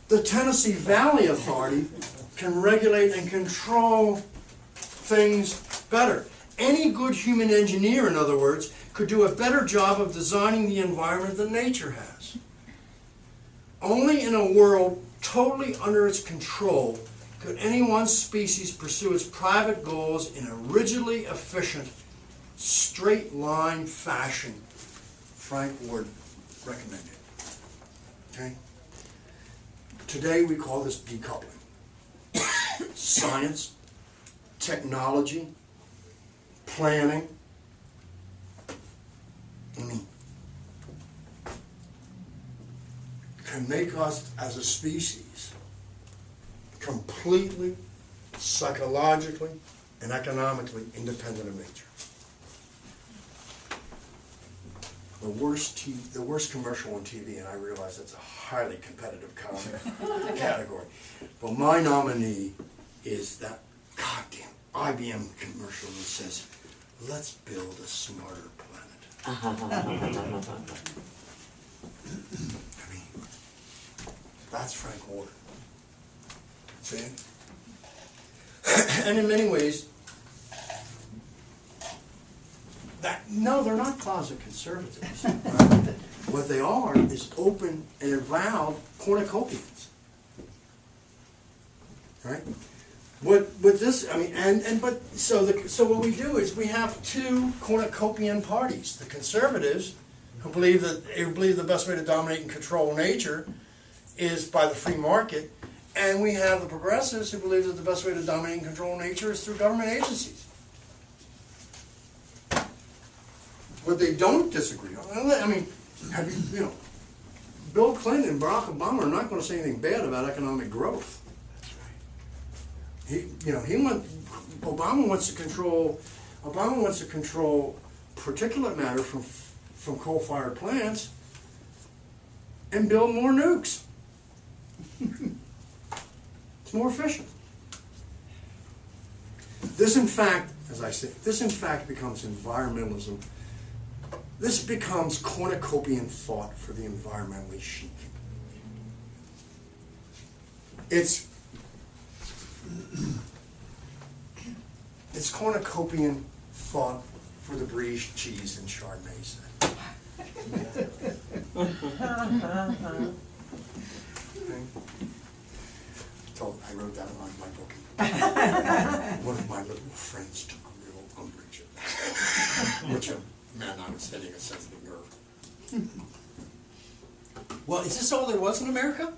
The Tennessee Valley Authority can regulate and control things better. Any good human engineer, in other words, could do a better job of designing the environment than nature has. Only in a world totally under its control could any one species pursue its private goals in a rigidly efficient, straight-line fashion, Frank Ward recommended. Okay? Today we call this decoupling. Science, technology, planning, can make us as a species completely, psychologically, and economically independent of nature. The worst commercial on TV, and I realize it's a highly competitive category, but my nominee is that goddamn IBM commercial that says, "Let's build a smarter planet." I mean, that's Frank Ward. See? And in many ways, no, they're not closet conservatives. What they are is open and avowed cornucopians. Right? But this, I mean, so what we do is we have two cornucopian parties: the conservatives, who believe the best way to dominate and control nature is by the free market, and we have the progressives who believe that the best way to dominate and control nature is through government agencies. What they don't disagree on, I mean, Bill Clinton and Barack Obama are not going to say anything bad about economic growth. Obama wants to control particulate matter from coal-fired plants and build more nukes. It's more efficient. This, in fact, as I say, becomes environmentalism. This becomes cornucopian thought for the environmentally chic. It's cornucopian thought for the Brie cheese and Chardonnay set. Okay. I wrote that on my bookie. One of my little friends took a real umbrage at that. Which, man, I was hitting a sensitive nerve. Well, is this all there was in America?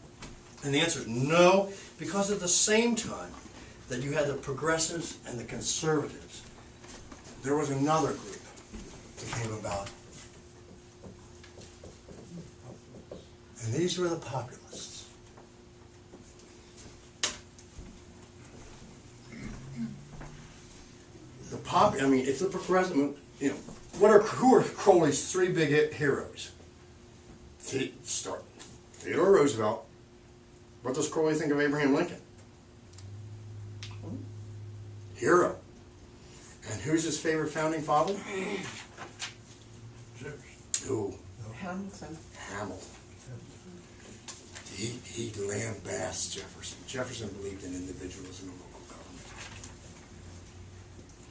And the answer is no, because at the same time that you had the progressives and the conservatives, there was another group that came about. And these were the populists. I mean, if the progressive, you know, who are Crowley's three big heroes? Theodore Roosevelt. What does Crowley think of Abraham Lincoln? Hero. And who's his favorite founding father? Who? Hamilton. Hamilton. He lambasted Jefferson. Jefferson believed in individualism and local government.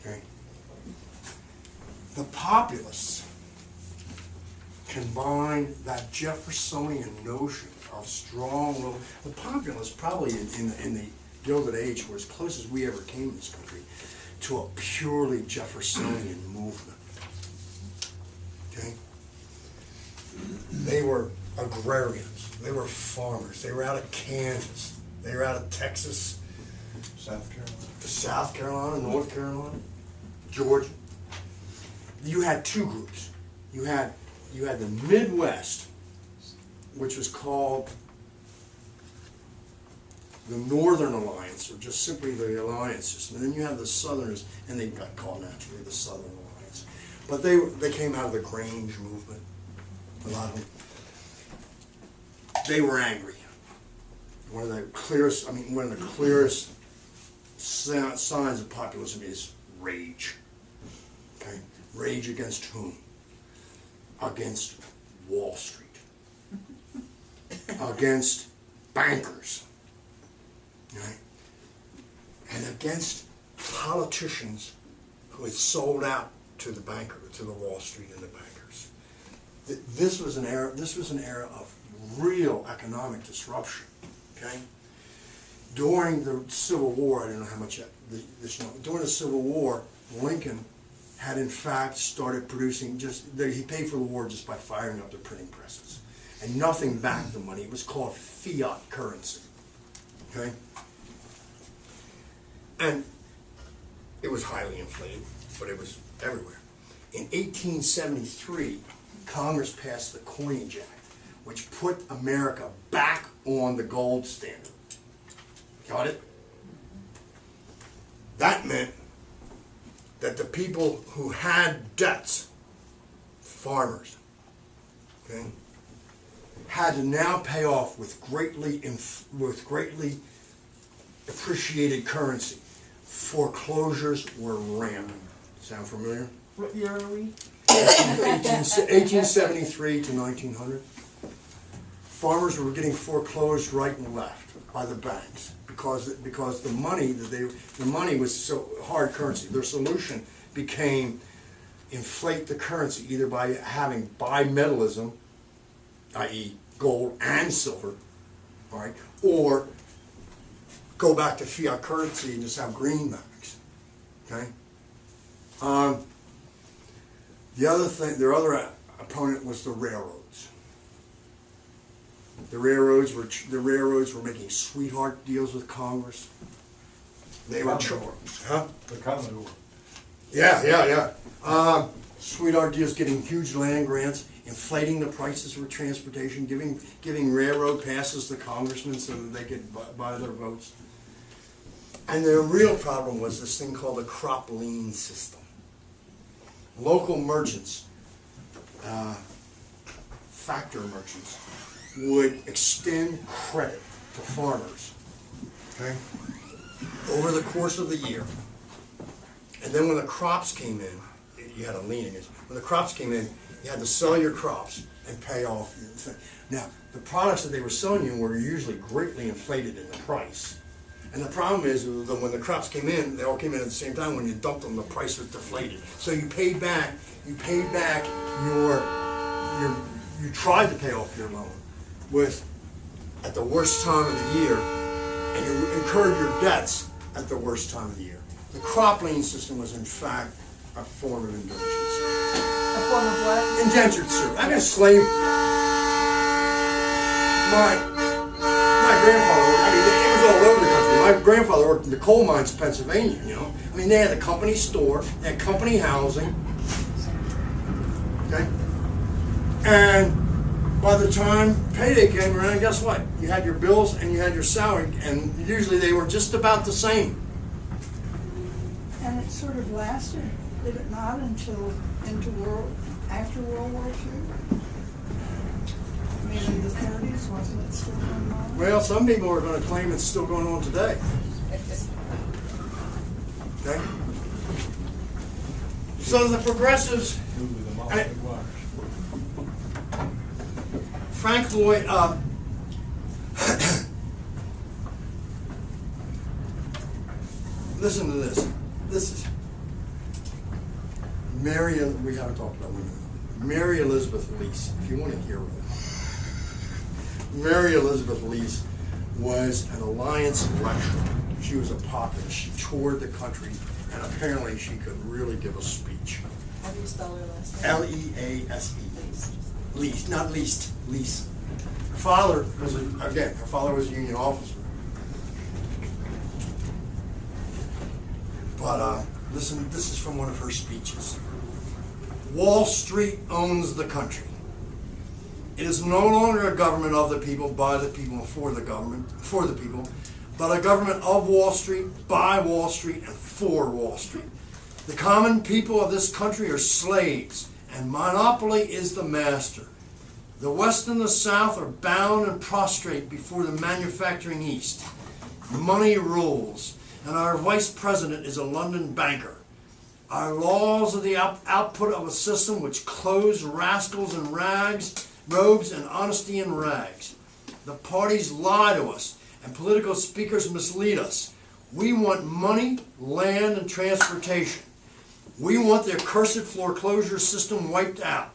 Okay? The populists combine that Jeffersonian notion of strong will. The populists probably in the Gilded Age were as close as we ever came in this country to a purely Jeffersonian movement. Okay? They were agrarians. They were farmers. They were out of Kansas. They were out of Texas, South Carolina, North Carolina, Georgia. You had two groups. You had the Midwest, which was called the Northern Alliance, or just simply the Alliance system. And then you have the Southerners, and they got called naturally the Southern Alliance. But they came out of the Grange movement. A lot of them. They were angry. One of the clearest signs of populism is rage. Okay? Rage against whom? Against Wall Street. Against bankers. Right? And against politicians who had sold out to the Wall Street and the bankers. This was an era of real economic disruption. Okay? During the Civil War, I don't know how much this, during the Civil War, Lincoln had in fact started producing he paid for the war just by firing up the printing presses. And nothing backed the money. It was called fiat currency. Okay? And it was highly inflated, but it was everywhere. In 1873, Congress passed the Coinage Act, which put America back on the gold standard. Got it? That meant that the people who had debts, farmers, okay, had to now pay off with greatly appreciated currency. Foreclosures were rampant. Sound familiar? What year are we? 1873 to 1900. Farmers were getting foreclosed right and left by the banks because the money was so hard currency. Their solution became inflate the currency either by having bimetallism, i.e. gold and silver, all right, or go back to fiat currency and just have greenbacks. Okay. Their other opponent was the railroads. The railroads were making sweetheart deals with Congress. They were The Commodore. Yeah. Sweetheart deals, getting huge land grants, inflating the prices for transportation, giving railroad passes to congressmen so that they could buy their votes. And the real problem was this thing called the crop lien system. Local merchants, factor merchants, would extend credit to farmers, okay, over the course of the year. And then when the crops came in, you had a lien against. When the crops came in, you had to sell your crops and pay off the thing. Now, the products that they were selling you were usually greatly inflated in the price. And the problem is that when the crops came in, they all came in at the same time. When you dumped them, the price was deflated. So you paid back you tried to pay off your loan at the worst time of the year, and you incurred your debts at the worst time of the year. The crop lien system was in fact a form of indentured service. A form of what? Indentured service. I mean, slave. My grandfather worked, I mean, it was all over the country. My grandfather worked in the coal mines of Pennsylvania, you know. I mean, they had a company store, they had company housing, okay? And by the time payday came around, guess what? You had your bills and you had your salary, and usually they were just about the same. And it sort of lasted, did it not, until after World War II? I mean, in the 30s, wasn't it still going on? Well, some people are going to claim it's still going on today. Okay? So the progressives, Frank Lloyd, listen to this. This is we haven't talked about women. Mary Elizabeth Lease, if you want to hear it. Mary Elizabeth Lease was an Alliance lecturer. She was a populist. She toured the country, and apparently she could really give a speech. How do you spell her last name? L-E-A-S-E. Lease, not least, Lease. Her father was, her father was a Union officer. But listen, this is from one of her speeches. Wall Street owns the country. It is no longer a government of the people, by the people, and for the people, but a government of Wall Street, by Wall Street, and for Wall Street. The common people of this country are slaves, and monopoly is the master. The West and the South are bound and prostrate before the manufacturing East. Money rules, and our vice president is a London banker. Our laws are the output of a system which clothes rascals in robes and honesty in rags. The parties lie to us, and political speakers mislead us. We want money, land, and transportation. We want the accursed foreclosure system wiped out.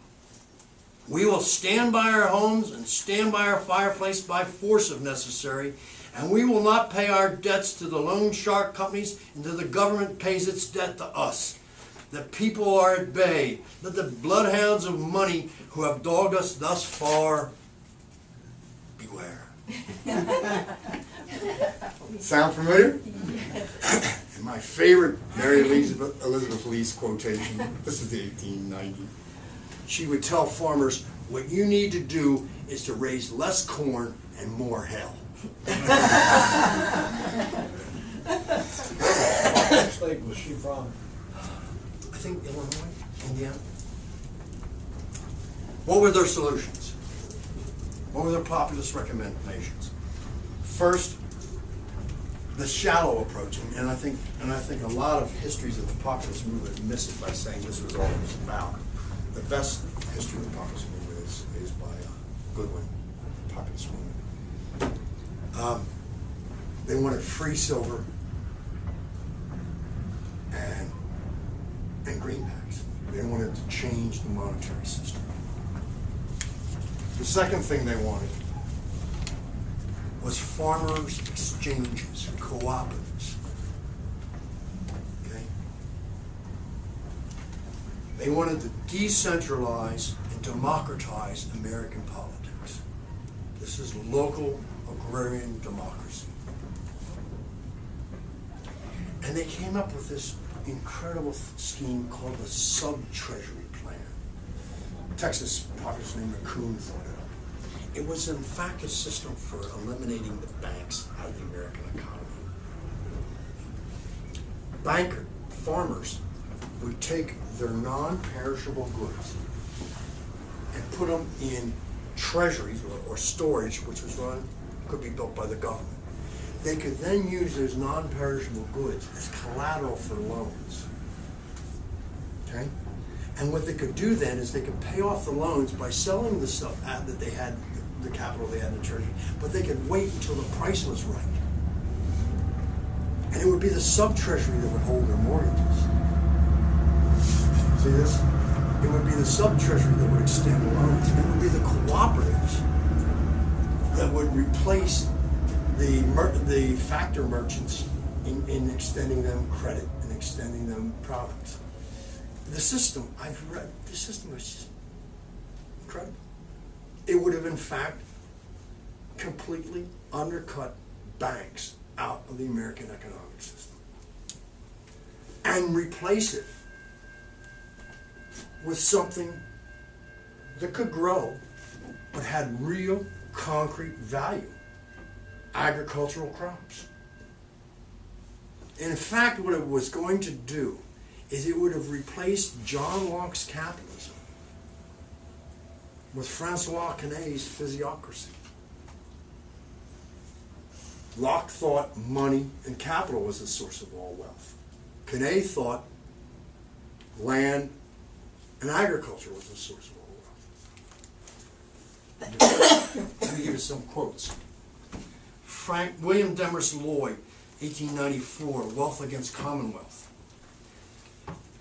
We will stand by our homes and stand by our fireplace by force if necessary, and we will not pay our debts to the loan shark companies until the government pays its debt to us. The people are at bay. Let the bloodhounds of money who have dogged us thus far beware. Sound familiar? And my favorite Mary Elizabeth Lease quotation, this is the 1890. She would tell farmers, what you need to do is to raise less corn and more hell. What state was she from? I think Illinois, Indiana. What were their solutions? What were their populist recommendations? First, the shallow approach, and I think a lot of histories of the populist movement miss it by saying this was all it was about. The best history of the populist movement is by Goodwin, populist movement. They wanted free silver and greenbacks. They wanted to change the monetary system. The second thing they wanted was farmers' exchanges, cooperatives. Okay? They wanted to decentralize and democratize American politics. This is local agrarian democracy. And they came up with this incredible scheme called the sub-treasury plan. Texas populist named McCoon thought it up. It was in fact a system for eliminating the banks out of the American economy. Farmers would take their non-perishable goods and put them in treasuries or storage, which could be built by the government. They could then use those non-perishable goods as collateral for loans. Okay? And what they could do then is they could pay off the loans by selling the stuff that they had, the capital they had in the treasury, but they could wait until the price was right. And it would be the sub-treasury that would hold their mortgages. See this? It would be the sub-treasury that would extend loans. It would be the cooperatives that would replace the factor merchants in extending them credit and extending them products. The system, I've read, the system was just incredible. It would have, in fact, completely undercut banks out of the American economic system and replace it with something that could grow but had real concrete value. Agricultural crops. In fact, what it was going to do is it would have replaced John Locke's capitalism with Francois Quenet's physiocracy. Locke thought money and capital was the source of all wealth. Quenet thought land and agriculture was the source of all wealth. Let me give you some quotes. William Demers Lloyd, 1894, Wealth Against Commonwealth.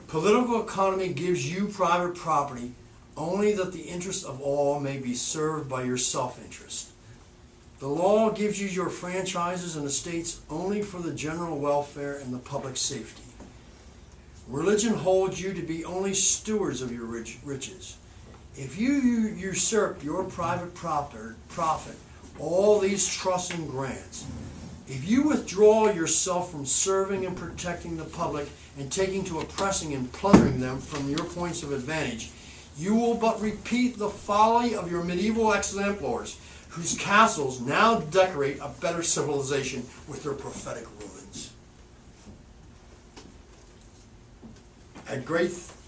Political economy gives you private property only that the interest of all may be served by your self-interest. The law gives you your franchises and estates only for the general welfare and the public safety. Religion holds you to be only stewards of your riches. If you usurp your private profit, all these trusts and grants, if you withdraw yourself from serving and protecting the public and taking to oppressing and plundering them from your points of advantage, you will but repeat the folly of your medieval exemplars, whose castles now decorate a better civilization with their prophetic ruins.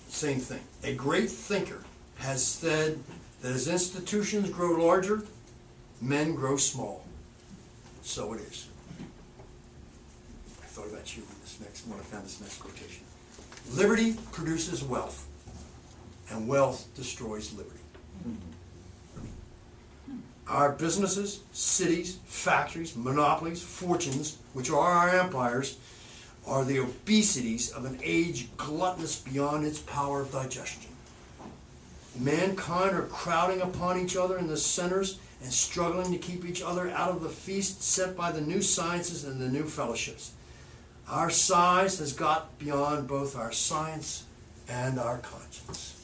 Same thing. A great thinker has said that as institutions grow larger, men grow small. So it is. I thought about you when I found this next quotation. Liberty produces wealth, and wealth destroys liberty. Our businesses, cities, factories, monopolies, fortunes, which are our empires, are the obesities of an age gluttonous beyond its power of digestion. Mankind are crowding upon each other in the centers and struggling to keep each other out of the feast set by the new sciences and the new fellowships. Our size has got beyond both our science and our conscience.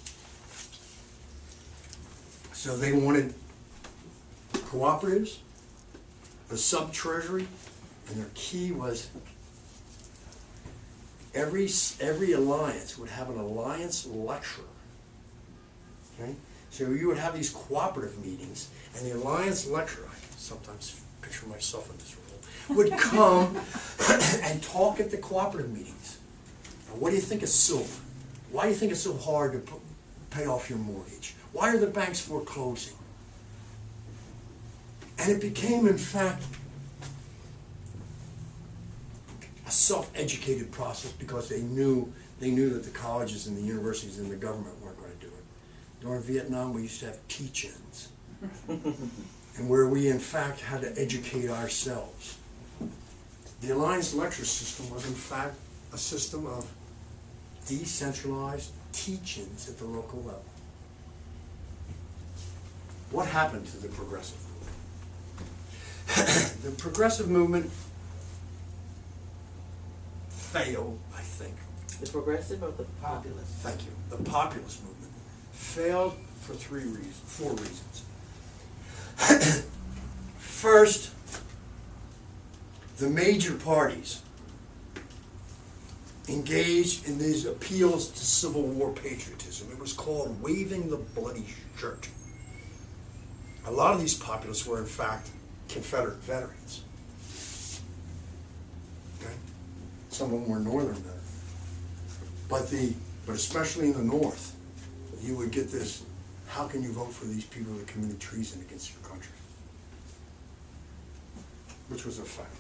So they wanted cooperatives, a sub-treasury, and their key was every alliance would have an alliance lecturer. Okay? So you would have these cooperative meetings, and the alliance lecturer, I can sometimes picture myself in this role, would come and talk at the cooperative meetings. Now, what do you think of silver? Why do you think it's so hard to pay off your mortgage? Why are the banks foreclosing? And it became, in fact, a self-educated process because they knew that the colleges and the universities and the government weren't going to do it. During Vietnam, we used to have teach-ins, and where we, in fact, had to educate ourselves. The Alliance lecture system was, in fact, a system of decentralized teach-ins at the local level. What happened to the progressive movement? The progressive movement failed, I think. The progressive or the populist? Thank you. The populist movement failed for four reasons. First, the major parties engaged in these appeals to Civil War patriotism. It was called waving the bloody shirt. A lot of these populists were, in fact, Confederate veterans. Okay? Some of them were Northern veterans. But especially in the North, you would get this, how can you vote for these people that committed treason against your country? Which was a fact.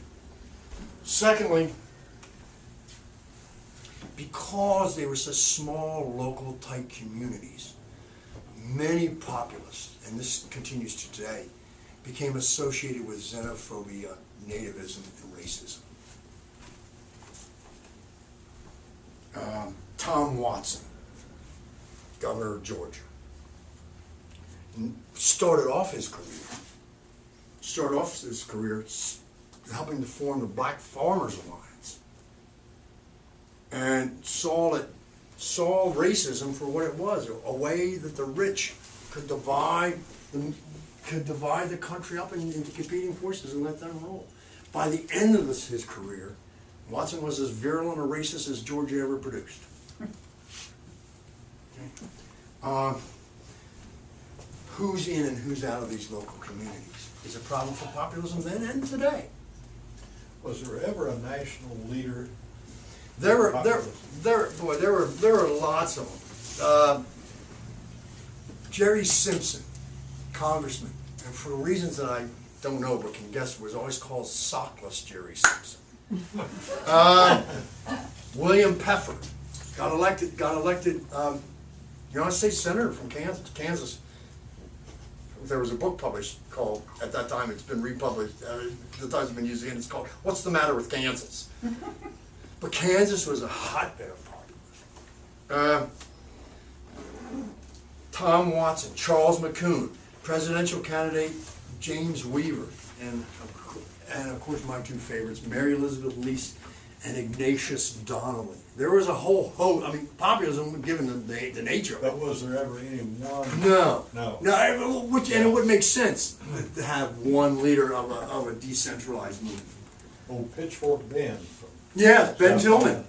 Secondly, because they were such small, local type communities, many populists, and this continues to today, became associated with xenophobia, nativism, and racism. Tom Watson, governor of Georgia, started off his career helping to form the Black Farmers Alliance, and saw racism for what it was, a way that the rich could divide the country up into competing forces and let them rule. By the end of his career, Watson was as virulent a racist as Georgia ever produced. Who's in and who's out of these local communities is a problem for populism then and today. Was there ever a national leader? There were lots of them. Jerry Simpson, congressman, and for reasons that I don't know but can guess, was always called Sockless Jerry Simpson. William Peffer got elected. United States Senator from Kansas. There was a book published called, at that time it's been republished, the times it's been used again, it's called What's the Matter with Kansas? But Kansas was a hotbed of populism. Tom Watson, Charles McCoon, presidential candidate James Weaver, and of course my two favorites, Mary Elizabeth Lease and Ignatius Donnelly. There was a whole host. I mean, populism, given the nature of it. But was there ever any one? No. No. And it would make sense to have one leader of a decentralized movement. Old Pitchfork Ben from. Yeah, Ben South Tillman. Carolina.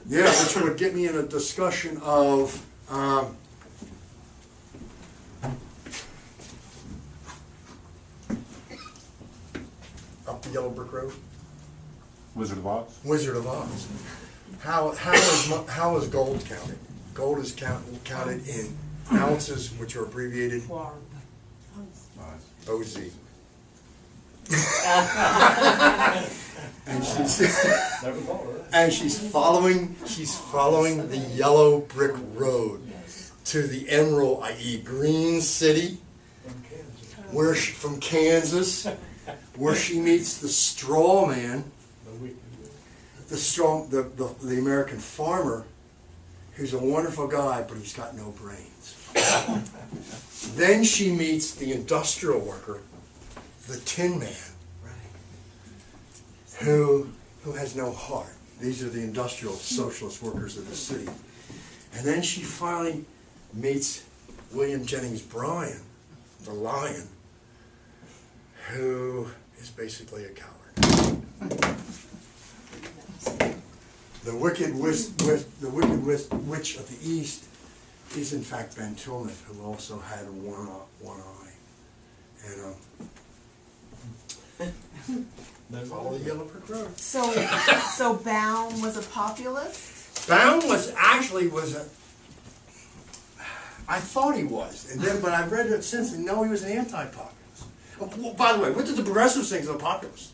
Yeah, which would get me in a discussion of up the Yellow Brick Road, Wizard of Oz? Wizard of Oz. How is gold counted? Gold is counted in ounces, which are abbreviated OZ. Never thought of that. And she's following the Yellow Brick Road to the Emerald, i.e. Green City, from Kansas, where she meets the straw man, the American farmer, who's a wonderful guy, but he's got no brains. Then she meets the industrial worker, the Tin Man, who has no heart. These are the industrial socialist workers of the city. And then she finally meets William Jennings Bryan, the Lion, who is basically a coward. The wicked witch of the East is in fact Ben Tillman, who also had one eye. And follow the Yellow Brick Road. So Baum was a populist? Baum I thought he was, but I've read it since, and no, he was an anti-populist. Oh, well, by the way, what did the progressives think of the populists?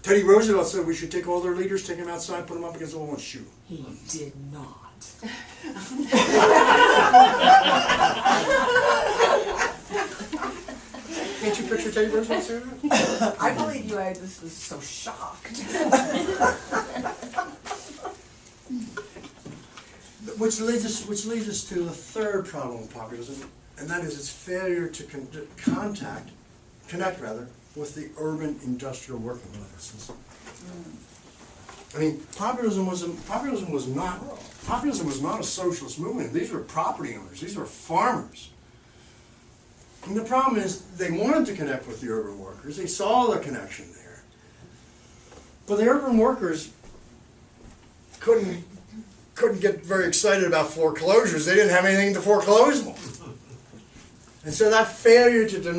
Teddy Roosevelt said we should take all their leaders, take them outside, put them up against the wall and shoot them. He did not. Can't you picture Teddy Roosevelt saying that? I believe you. I just was so shocked. Which leads us to the third problem with populism, and that is its failure to connect with the urban industrial working classes. I mean, populism was not a socialist movement. These were property owners. These were farmers. And the problem is they wanted to connect with the urban workers. They saw the connection there. But the urban workers couldn't get very excited about foreclosures. They didn't have anything to foreclose them. And so that failure to do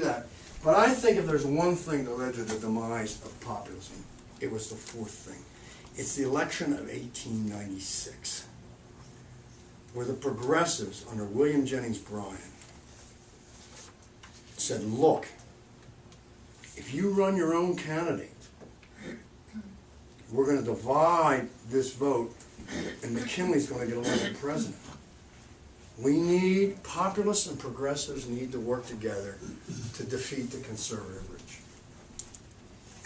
that. But I think if there's one thing that led to the demise of populism, it was the fourth thing. It's the election of 1896, where the progressives under William Jennings Bryan said, look, if you run your own candidate, we're going to divide this vote, and McKinley's going to get elected president. We need, populists and progressives need to work together to defeat the conservative rich.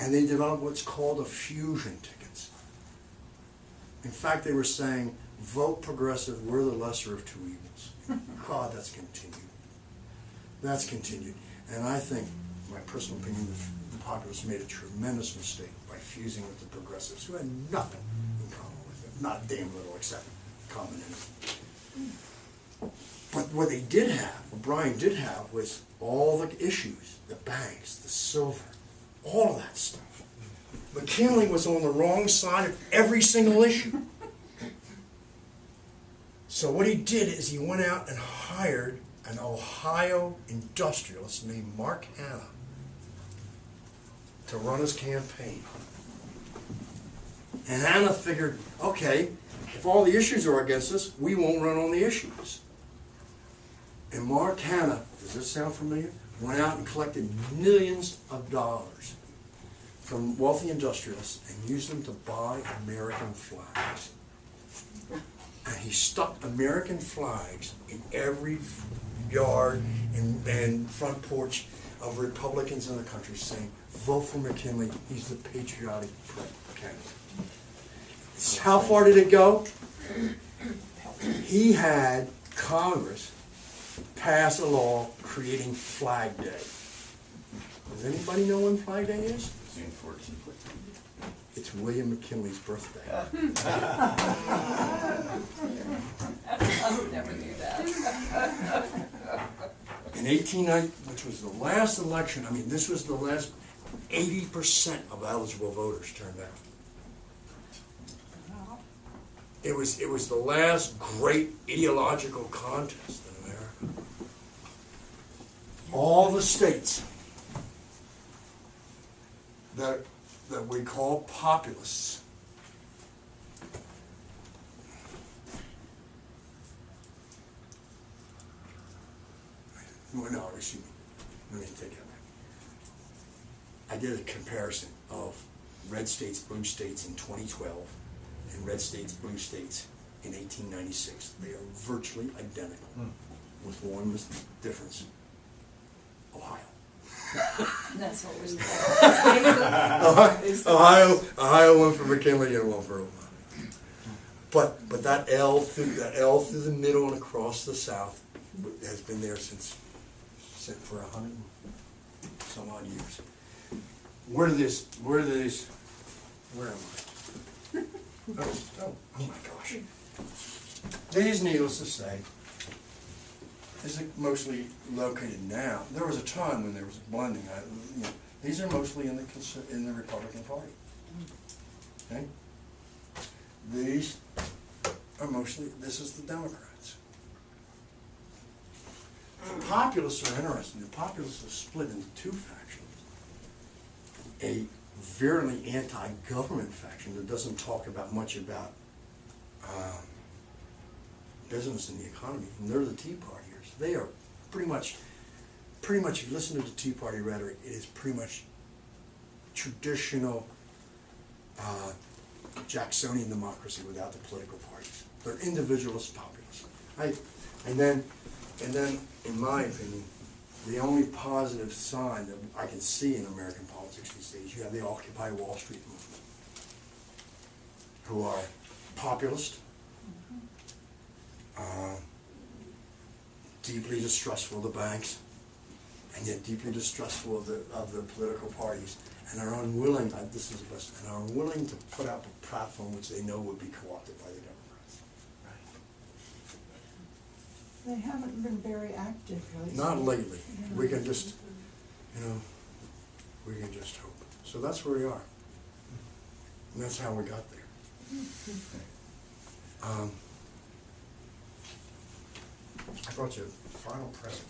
And they developed what's called a fusion tickets. In fact, they were saying, vote progressive, we're the lesser of two evils. God, that's continued. That's continued. And I think, my personal opinion, the populists made a tremendous mistake by fusing with the progressives, who had nothing in common with them, not a damn little except common enemy. But what they did have, what Brian did have, was all the issues, the banks, the silver, all of that stuff. McKinley was on the wrong side of every single issue. So what he did is he went out and hired an Ohio industrialist named Mark Hanna to run his campaign. And Hanna figured, okay, if all the issues are against us, we won't run on the issues. And Mark Hanna, does this sound familiar? Went out and collected millions of dollars from wealthy industrialists and used them to buy American flags. And he stuck American flags in every yard and front porch of Republicans in the country, saying, vote for McKinley, he's the patriotic candidate. How far did it go? He had Congress pass a law creating Flag Day. Does anybody know when Flag Day is? June 14th. It's William McKinley's birthday. I would never do that. In 1890, which was the last election, I mean, this was the last 80% of eligible voters turned out. It was the last great ideological contest in America. All the states that we call populists no, excuse me. Let me take that back. I did a comparison of red states, blue states in 2012 and red states, blue states in 1896. They are virtually identical, with one difference: Ohio. That's what we Ohio went for McKinley and one for Obama. But that L through the middle and across the South has been there since for 100 and some odd years. Where am I? Oh my gosh. These, needless to say, is mostly located now. There was a time when there was blending. These are mostly in the Republican Party. Okay? These are mostly, this is the Democrats. The populists are interesting. The populists are split into two factions. A virulently anti-government faction that doesn't talk about much about business and the economy, and they're the Tea Partiers. They are pretty much, if you listen to the Tea Party rhetoric, it is pretty much traditional Jacksonian democracy without the political parties. They're individualist populists. And then, in my opinion, the only positive sign that I can see in American politics these days, you have the Occupy Wall Street movement, who are populist, deeply distrustful of the banks, and yet deeply distrustful of the political parties, and are unwilling, this is the best, and are unwilling to put out a platform which they know would be co-opted by the Democrats. They haven't been very active lately. Not lately. We can just, we can just hope. So that's where we are. And that's how we got there. I brought you a final present.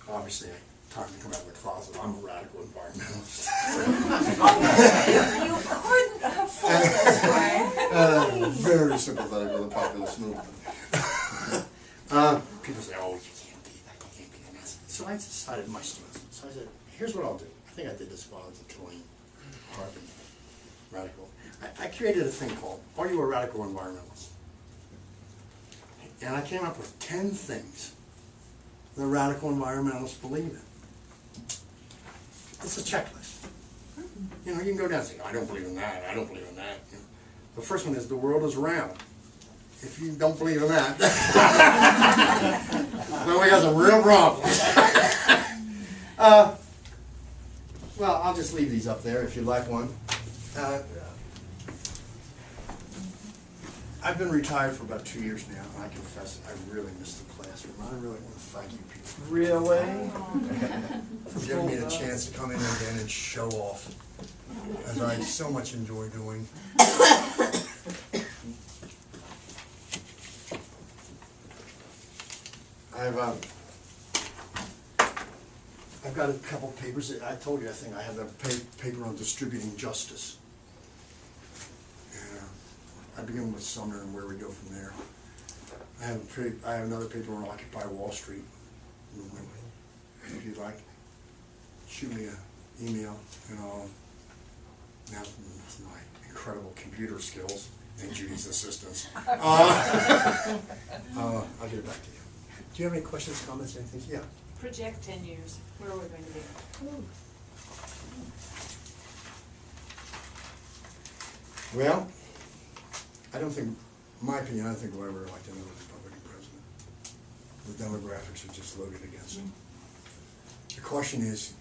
Obviously, time to come out of the closet. I'm a radical environmentalist. You couldn't have fooled us, Brian. Very sympathetic with the populist movement. People say, oh, you can't be that, you can't be that. So I decided, my students, so I said, here's what I'll do. I think I did this while I was at Tulane, Harvard, radical. I created a thing called, Are You a Radical Environmentalist? And I came up with 10 things the radical environmentalists believe in. It's a checklist. You can go down and say, I don't believe in that, I don't believe in that. The first one is the world is round. If you don't believe in that, then we got some real problems. Well, I'll just leave these up there if you'd like one. I've been retired for about 2 years now, and I confess I really miss the classroom. I really want to thank you people Really? for giving me the chance to come in again and show off, as I so much enjoy doing. I've got a couple papers. I told you, I think I have a paper on distributing justice. I begin with Sumner and where we go from there. I have another paper on Occupy Wall Street movement. If you'd like, shoot me an email, and I'll, now with my incredible computer skills and Judy's assistance, I'll get it back to you. Do you have any questions, comments, anything? Yeah. Project 10 years, where are we going to be? Well, I don't think, in my opinion, I don't think we'll ever elect another Republican president. The demographics are just loaded against him. The question is,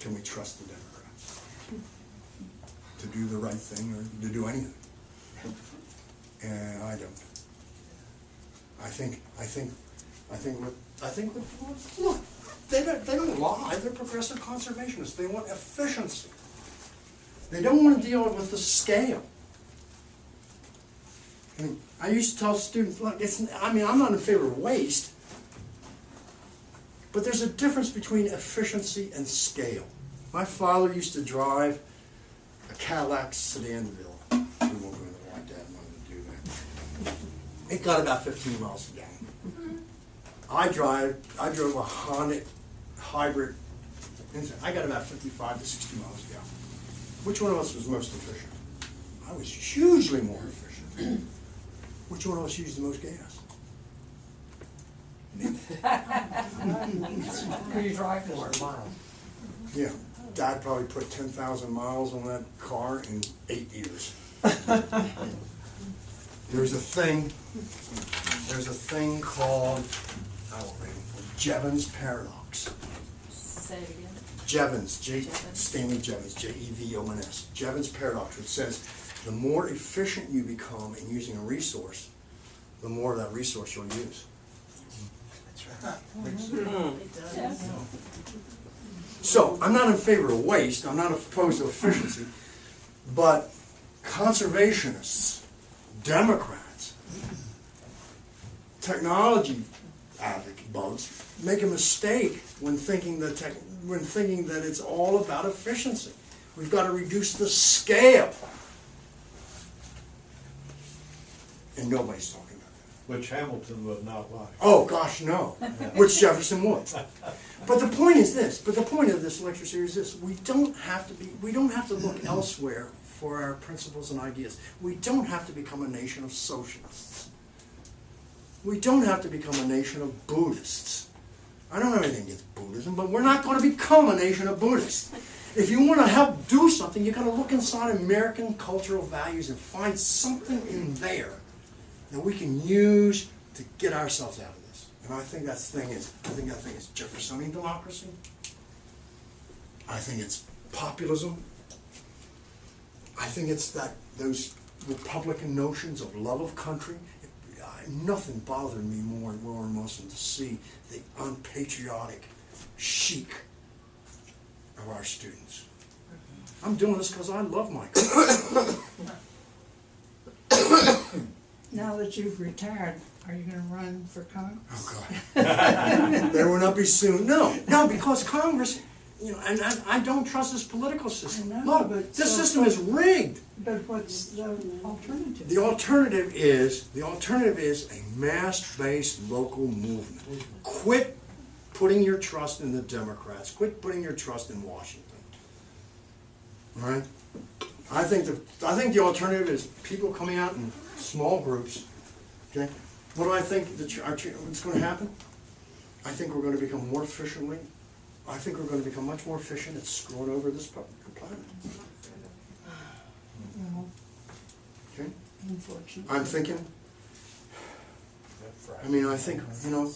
can we trust the Democrats to do the right thing or to do anything? And I don't. Look, they don't lie. They're progressive conservationists. They want efficiency. They don't want to deal with the scale. I mean, I used to tell students, look, I'm not in favor of waste, but there's a difference between efficiency and scale. My father used to drive a Cadillac Sedanville. We won't go into why Dad wanted to do that. It got about 15 miles a gallon. I drove a Honda hybrid. I got about 55 to 60 miles a gallon. Which one of us was most efficient? I was hugely more efficient. Which one of us used the most gas? Could you drive more miles? Yeah, Dad probably put 10,000 miles on that car in 8 years. There's a thing called, I won't read it, Jevons paradox. Say it again. Jevons, Stanley Jevons, Jevons, Jevons paradox, which says the more efficient you become in using a resource, the more of that resource you'll use. It does. So, I'm not in favor of waste, I'm not opposed to efficiency, but conservationists, Democrats, technology advocate bugs make a mistake when thinking that it's all about efficiency. We've got to reduce the scale. And nobody's talking about that. Which Hamilton would not like. Oh gosh, no. Which Jefferson would. But the point is this, the point of this lecture series is this: we don't have to look elsewhere for our principles and ideas. We don't have to become a nation of socialists. We don't have to become a nation of Buddhists. I don't have anything against Buddhism, but we're not going to become a nation of Buddhists. If you want to help do something, you've got to look inside American cultural values and find something in there that we can use to get ourselves out of this. And I think that thing is Jeffersonian democracy. I think it's populism. I think it's those Republican notions of love of country. Nothing bothered me more and more than to see the unpatriotic chic of our students. I'm doing this because I love my country. Now that you've retired, are you gonna run for Congress? Oh God. There will not be soon. No, because Congress, and I don't trust this political system. I know, Look, but this system is rigged. But what's the alternative? The alternative is a mass-based local movement. Quit putting your trust in the Democrats. Quit putting your trust in Washington. All right? I think the alternative is people coming out in small groups. Okay? What do I think what's going to happen? I think we're going to become more efficiently. I think we're going to become much more efficient at screwing over this planet. Okay? unfortunately. I'm thinking, I mean, I think, you know,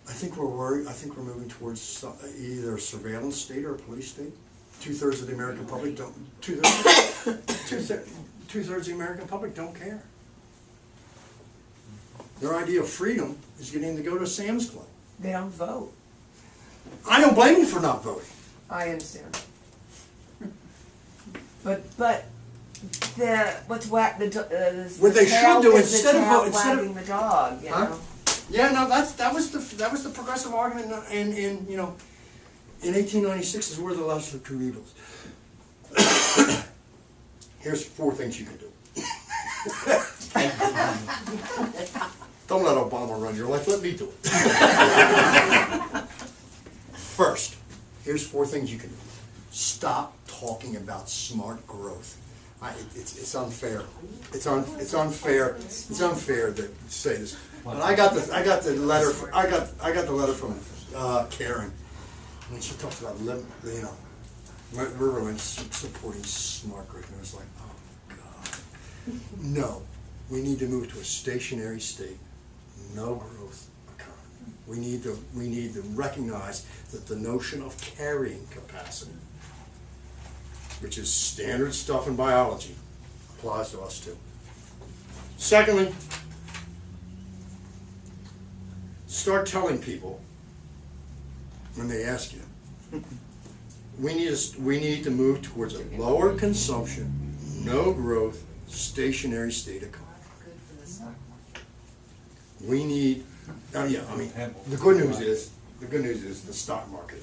I think we're worried, I think we're moving towards either a surveillance state or a police state. 2/3 of the American public don't, two-thirds of the American public don't care. Their idea of freedom is getting to go to Sam's Club. They don't vote. I don't blame you for not voting. I understand. But the what's whack the What they tail should do, is the instead of tail vote- instead of- wagging the dog, you Huh? know. Yeah, no, that was the progressive argument in you know, in 1896 is we're the lesser of two evils. Here's 4 things you can do. Don't let Obama run your life, let me do it. First, here's 4 things you can do. Stop talking about smart growth. It's unfair. It's unfair. It's unfair to say this. But I got the letter. I got the letter from Karen, when she talks about Riverland supporting smart growth, and I was like, oh God, no. We need to move to a stationary state, no growth economy. We need to recognize that the notion of carrying capacity, which is standard stuff in biology, applies to us too. Secondly, start telling people when they ask you, we need to move towards a lower consumption, no growth, stationary state economy. Good for the stock market. We need, oh yeah, I mean, the good news is the stock market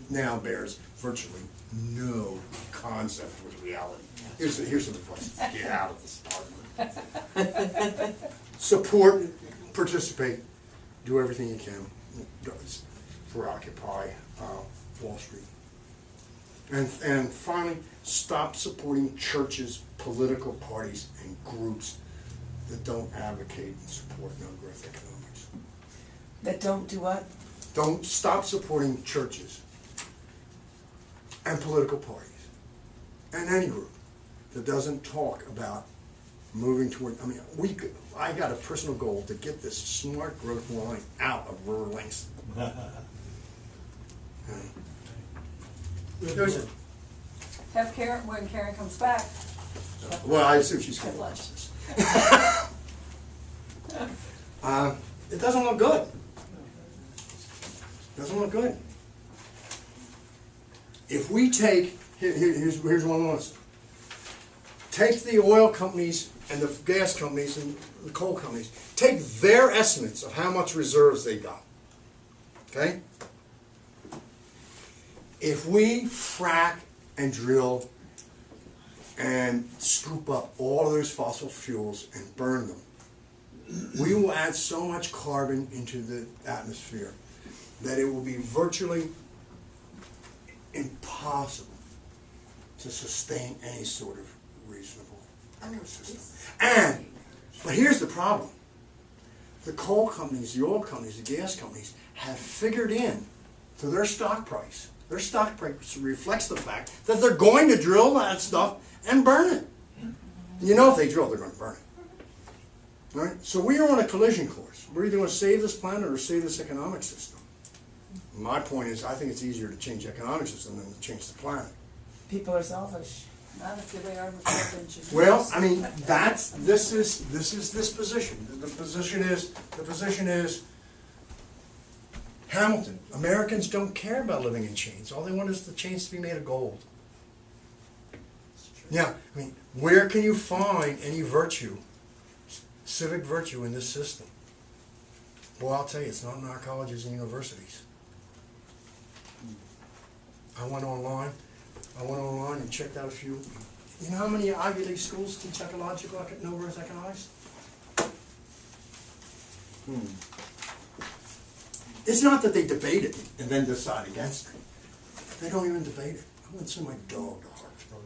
now bears virtually no concept with reality. Here's some advice: get out of the stock market. Support, participate, do everything you can for Occupy Wall Street. And finally, stop supporting churches, political parties, and groups that don't advocate and support no-growth economics. That don't do what? Don't stop supporting churches and political parties and any group that doesn't talk about moving toward, I mean, I got a personal goal to get this smart growth line out of rural Langston. There's it. Have Karen, when Karen comes back, Well, I assume she's going have to watch lunch. this. It doesn't look good. Doesn't look good. If we take, here's one on this. Take the oil companies and the gas companies and the coal companies, take their estimates of how much reserves they got. Okay? If we frack and drill and scoop up all of those fossil fuels and burn them, we will add so much carbon into the atmosphere that it will be virtually impossible to sustain any sort of reasonable ecosystem. But here's the problem. The coal companies, the oil companies, the gas companies have figured in to their stock price. Their stock price reflects the fact that they're going to drill that stuff and burn it. You know, if they drill, they're going to burn it. All right? So we are on a collision course. We're either going to save this planet or save this economic system. My point is, I think it's easier to change the economic system than to change the planet. People are selfish. Not if they are with engineers. Well, I mean, this is this position. The position is Hamilton. Americans don't care about living in chains. All they want is the chains to be made of gold. Yeah, I mean, where can you find any virtue, civic virtue in this system? Well, I'll tell you, it's not in our colleges and universities. I went online and checked out a few. You know how many Ivy League schools teach ecological no-growth economics? It's not that they debate it and then decide against it. They don't even debate it. I wouldn't send my dog to Hartford.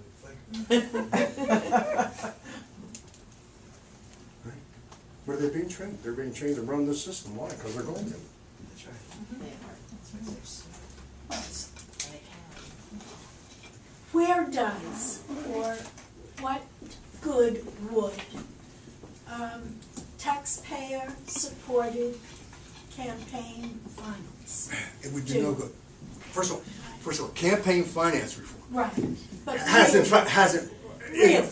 Right? What are they being trained? They're being trained to run this system. Why? Because they're going to. That's right. Where does, or what good would taxpayer-supported campaign finance. It would do no good. First of all, campaign finance reform Right. But hasn't. Real.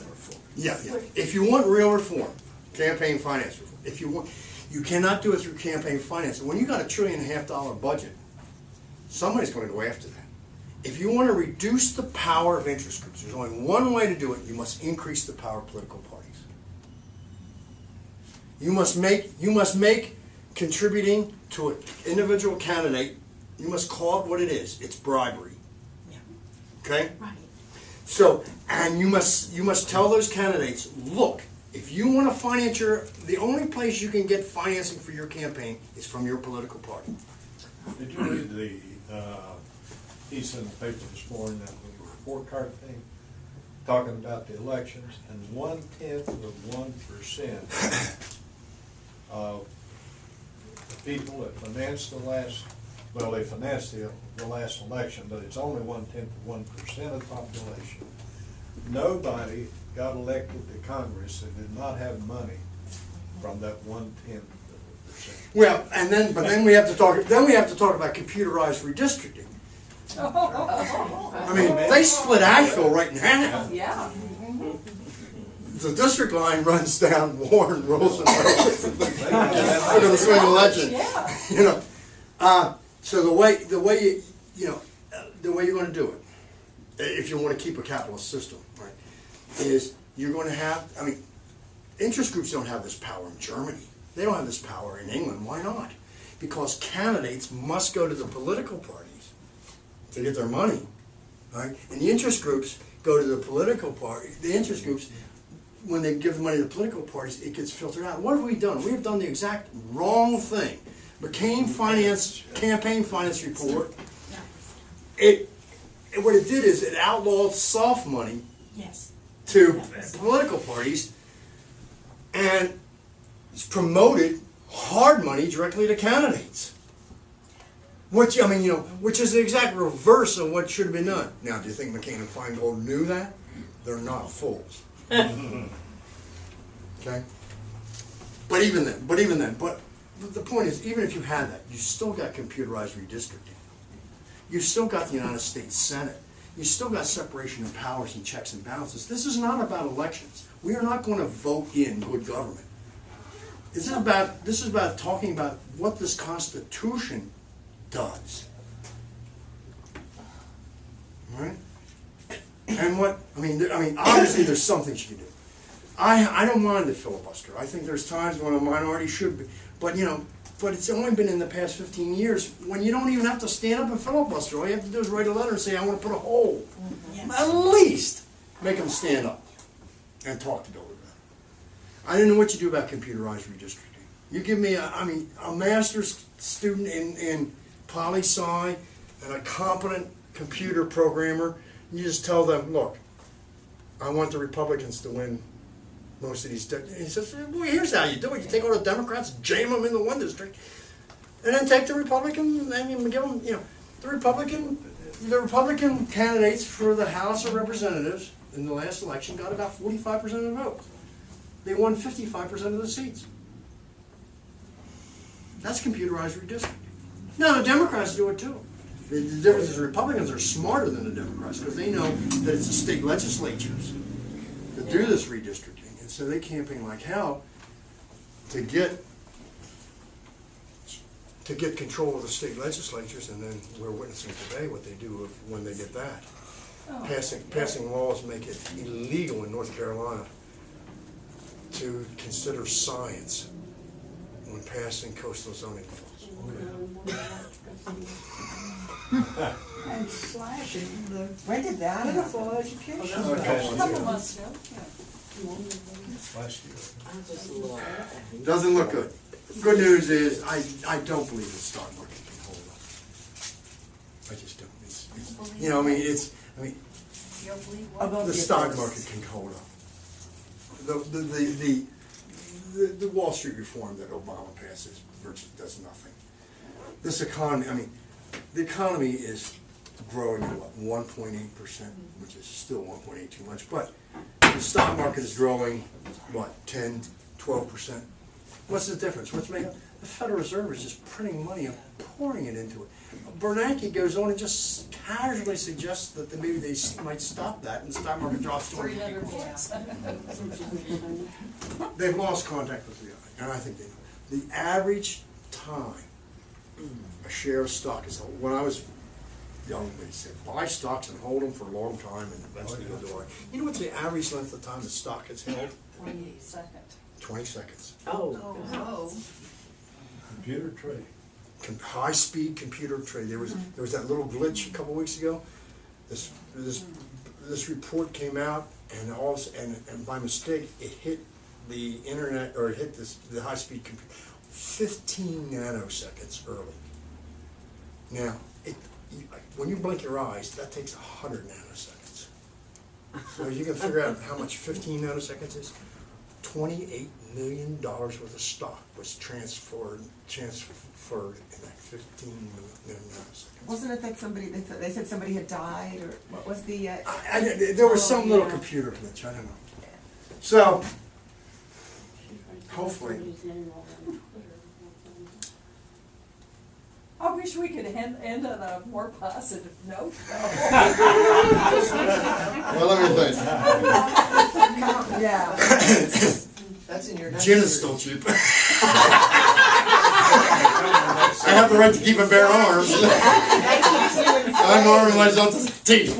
Yeah. If you want real reform, campaign finance reform. If you want, you cannot do it through campaign finance. And when you got $1.5 trillion budget, somebody's going to go after that. If you want to reduce the power of interest groups, there's only one way to do it. You must increase the power of political parties. You must make contributing to an individual candidate, you must call it what it is. It's bribery. Yeah. Okay? Right. So, and you must tell those candidates, look, if you want to finance the only place you can get financing for your campaign is from your political party. Did you read the piece in the paper this morning, that little report card thing, talking about the elections, and 0.1% of the people that financed they financed the last election, but it's only 0.1% of the population. Nobody got elected to Congress that did not have money from that 0.1%. Well, but then we have to talk about computerized redistricting. I mean, they split Asheville right in half. Yeah. The district line runs down Warren, Wilson, for the swing election. Yeah. You know, so the way you're going to do it, if you want to keep a capitalist system, right, is you're going to have. I mean, interest groups don't have this power in Germany. They don't have this power in England. Why not? Because candidates must go to the political parties to get their money, right? And the interest groups go to the political party. The interest groups, when they give the money to the political parties, it gets filtered out. What have we done? We have done the exact wrong thing. Campaign finance report. What it did is it outlawed soft money Yes. to political parties, and it's promoted hard money directly to candidates. Which is the exact reverse of what should have been done. Now, do you think McCain and Feingold knew that? They're not fools. Okay. But the point is, even if you had that, you still got computerized redistricting. You still got the United States Senate. You still got separation of powers and checks and balances. This is not about elections. We are not going to vote in good government. This is about talking about what this Constitution does. All right? And obviously there's some things you can do. I don't mind the filibuster. I think there's times when a minority should be, but it's only been in the past 15 years when you don't even have to stand up and filibuster. All you have to do is write a letter and say, I want to put a hole. Yes. At least make them stand up and talk to Bill about it. I don't know what you do about computerized redistricting. You give me a master's student in poli-sci and a competent computer programmer, you just tell them, look, I want the Republicans to win most of these. And he says, well, here's how you do it. You take all the Democrats, jam them in the one district, and then take the Republican, and you give them, the Republican candidates for the House of Representatives in the last election got about 45% of the vote. They won 55% of the seats. That's computerized redistricting. Now, the Democrats do it too. The difference is the Republicans are smarter than the Democrats because they know that it's the state legislatures that do this redistricting. And so they campaign like hell to get control of the state legislatures, and then we're witnessing today what they do when they get that. Passing laws make it illegal in North Carolina to consider science when passing coastal zoning laws. And slashing the When did that happen? beautiful education. A couple months ago, Last year. Doesn't look good. Good news is I don't believe the stock market can hold up. I just don't. you'll believe Above what? The stock market can hold up. The Wall Street reform that Obama passes virtually does nothing. This economy, the economy is growing at what, 1.8%, which is still 1.8 too much, but the the stock market is growing, what, 10, 12%? What's the difference? What's making, the Federal Reserve is just printing money and pouring it into it. Bernanke goes on and just casually suggests that maybe they might stop that and the stock market drops 20. 300 points. They've lost contact with the eye, and I think they know. The average time a share of stock is held, when I was young, they said, buy stocks and hold them for a long time and eventually you'll do it. You know what's the average length of time the stock is held? 28 seconds. 20 seconds. Oh. Computer trade. High-speed computer trade. There was that little glitch a couple weeks ago. This report came out, and and by mistake it hit the internet, or it hit the high-speed computer 15 nanoseconds early. Now, when you blink your eyes, that takes 100 nanoseconds. So you can figure out how much 15 nanoseconds is. $28 million worth of stock was transferred in that 15 nanoseconds. Wasn't it that they said somebody had died, or what was the? There was some little computer glitch, I don't know. So, hopefully, I wish we could end on a more positive note. well, let me think. Yeah. That's in your. Gin is still cheap. I have the right to keep and bear arms. I'm arming myself to teeth.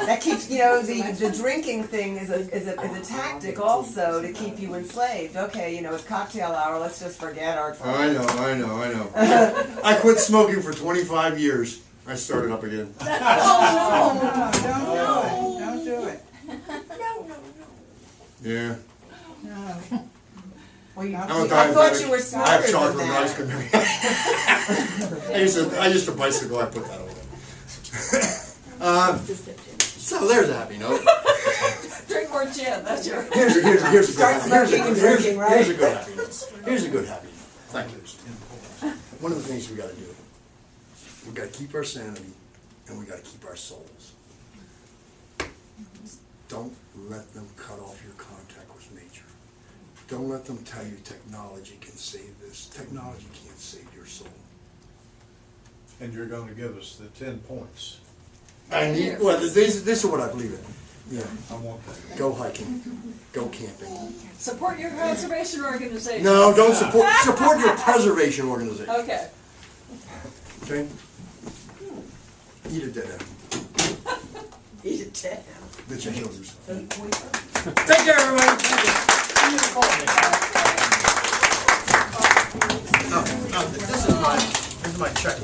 That keeps, the drinking thing is a tactic also to keep you enslaved. Okay, it's cocktail hour, let's just forget our trouble. I know. I quit smoking for 25 years. I started up again. Don't do it. Yeah. No. Well, I'm a I thought diabetic. you were I smarter have than chocolate that. ice cream. I used to bicycle, I put that away. So there's a happy note. Drink more gin, that's your. Here's a good Start smoking and drinking, right? Here's a good happy note. Here's a good happy note. Thank you. One of the things we gotta do, we gotta keep our sanity and we gotta keep our souls. Don't let them cut off your contact with nature. Don't let them tell you technology can save this. Technology can't save your soul. And you're gonna give us the 10 points. This is what I believe in. Yeah. I want that. Go hiking. Go camping. Support your conservation organization. No, don't support your preservation organization. Okay. Okay? Eat a dead animal. Eat it down. That you killed yourself. Take care, everybody. This is my check.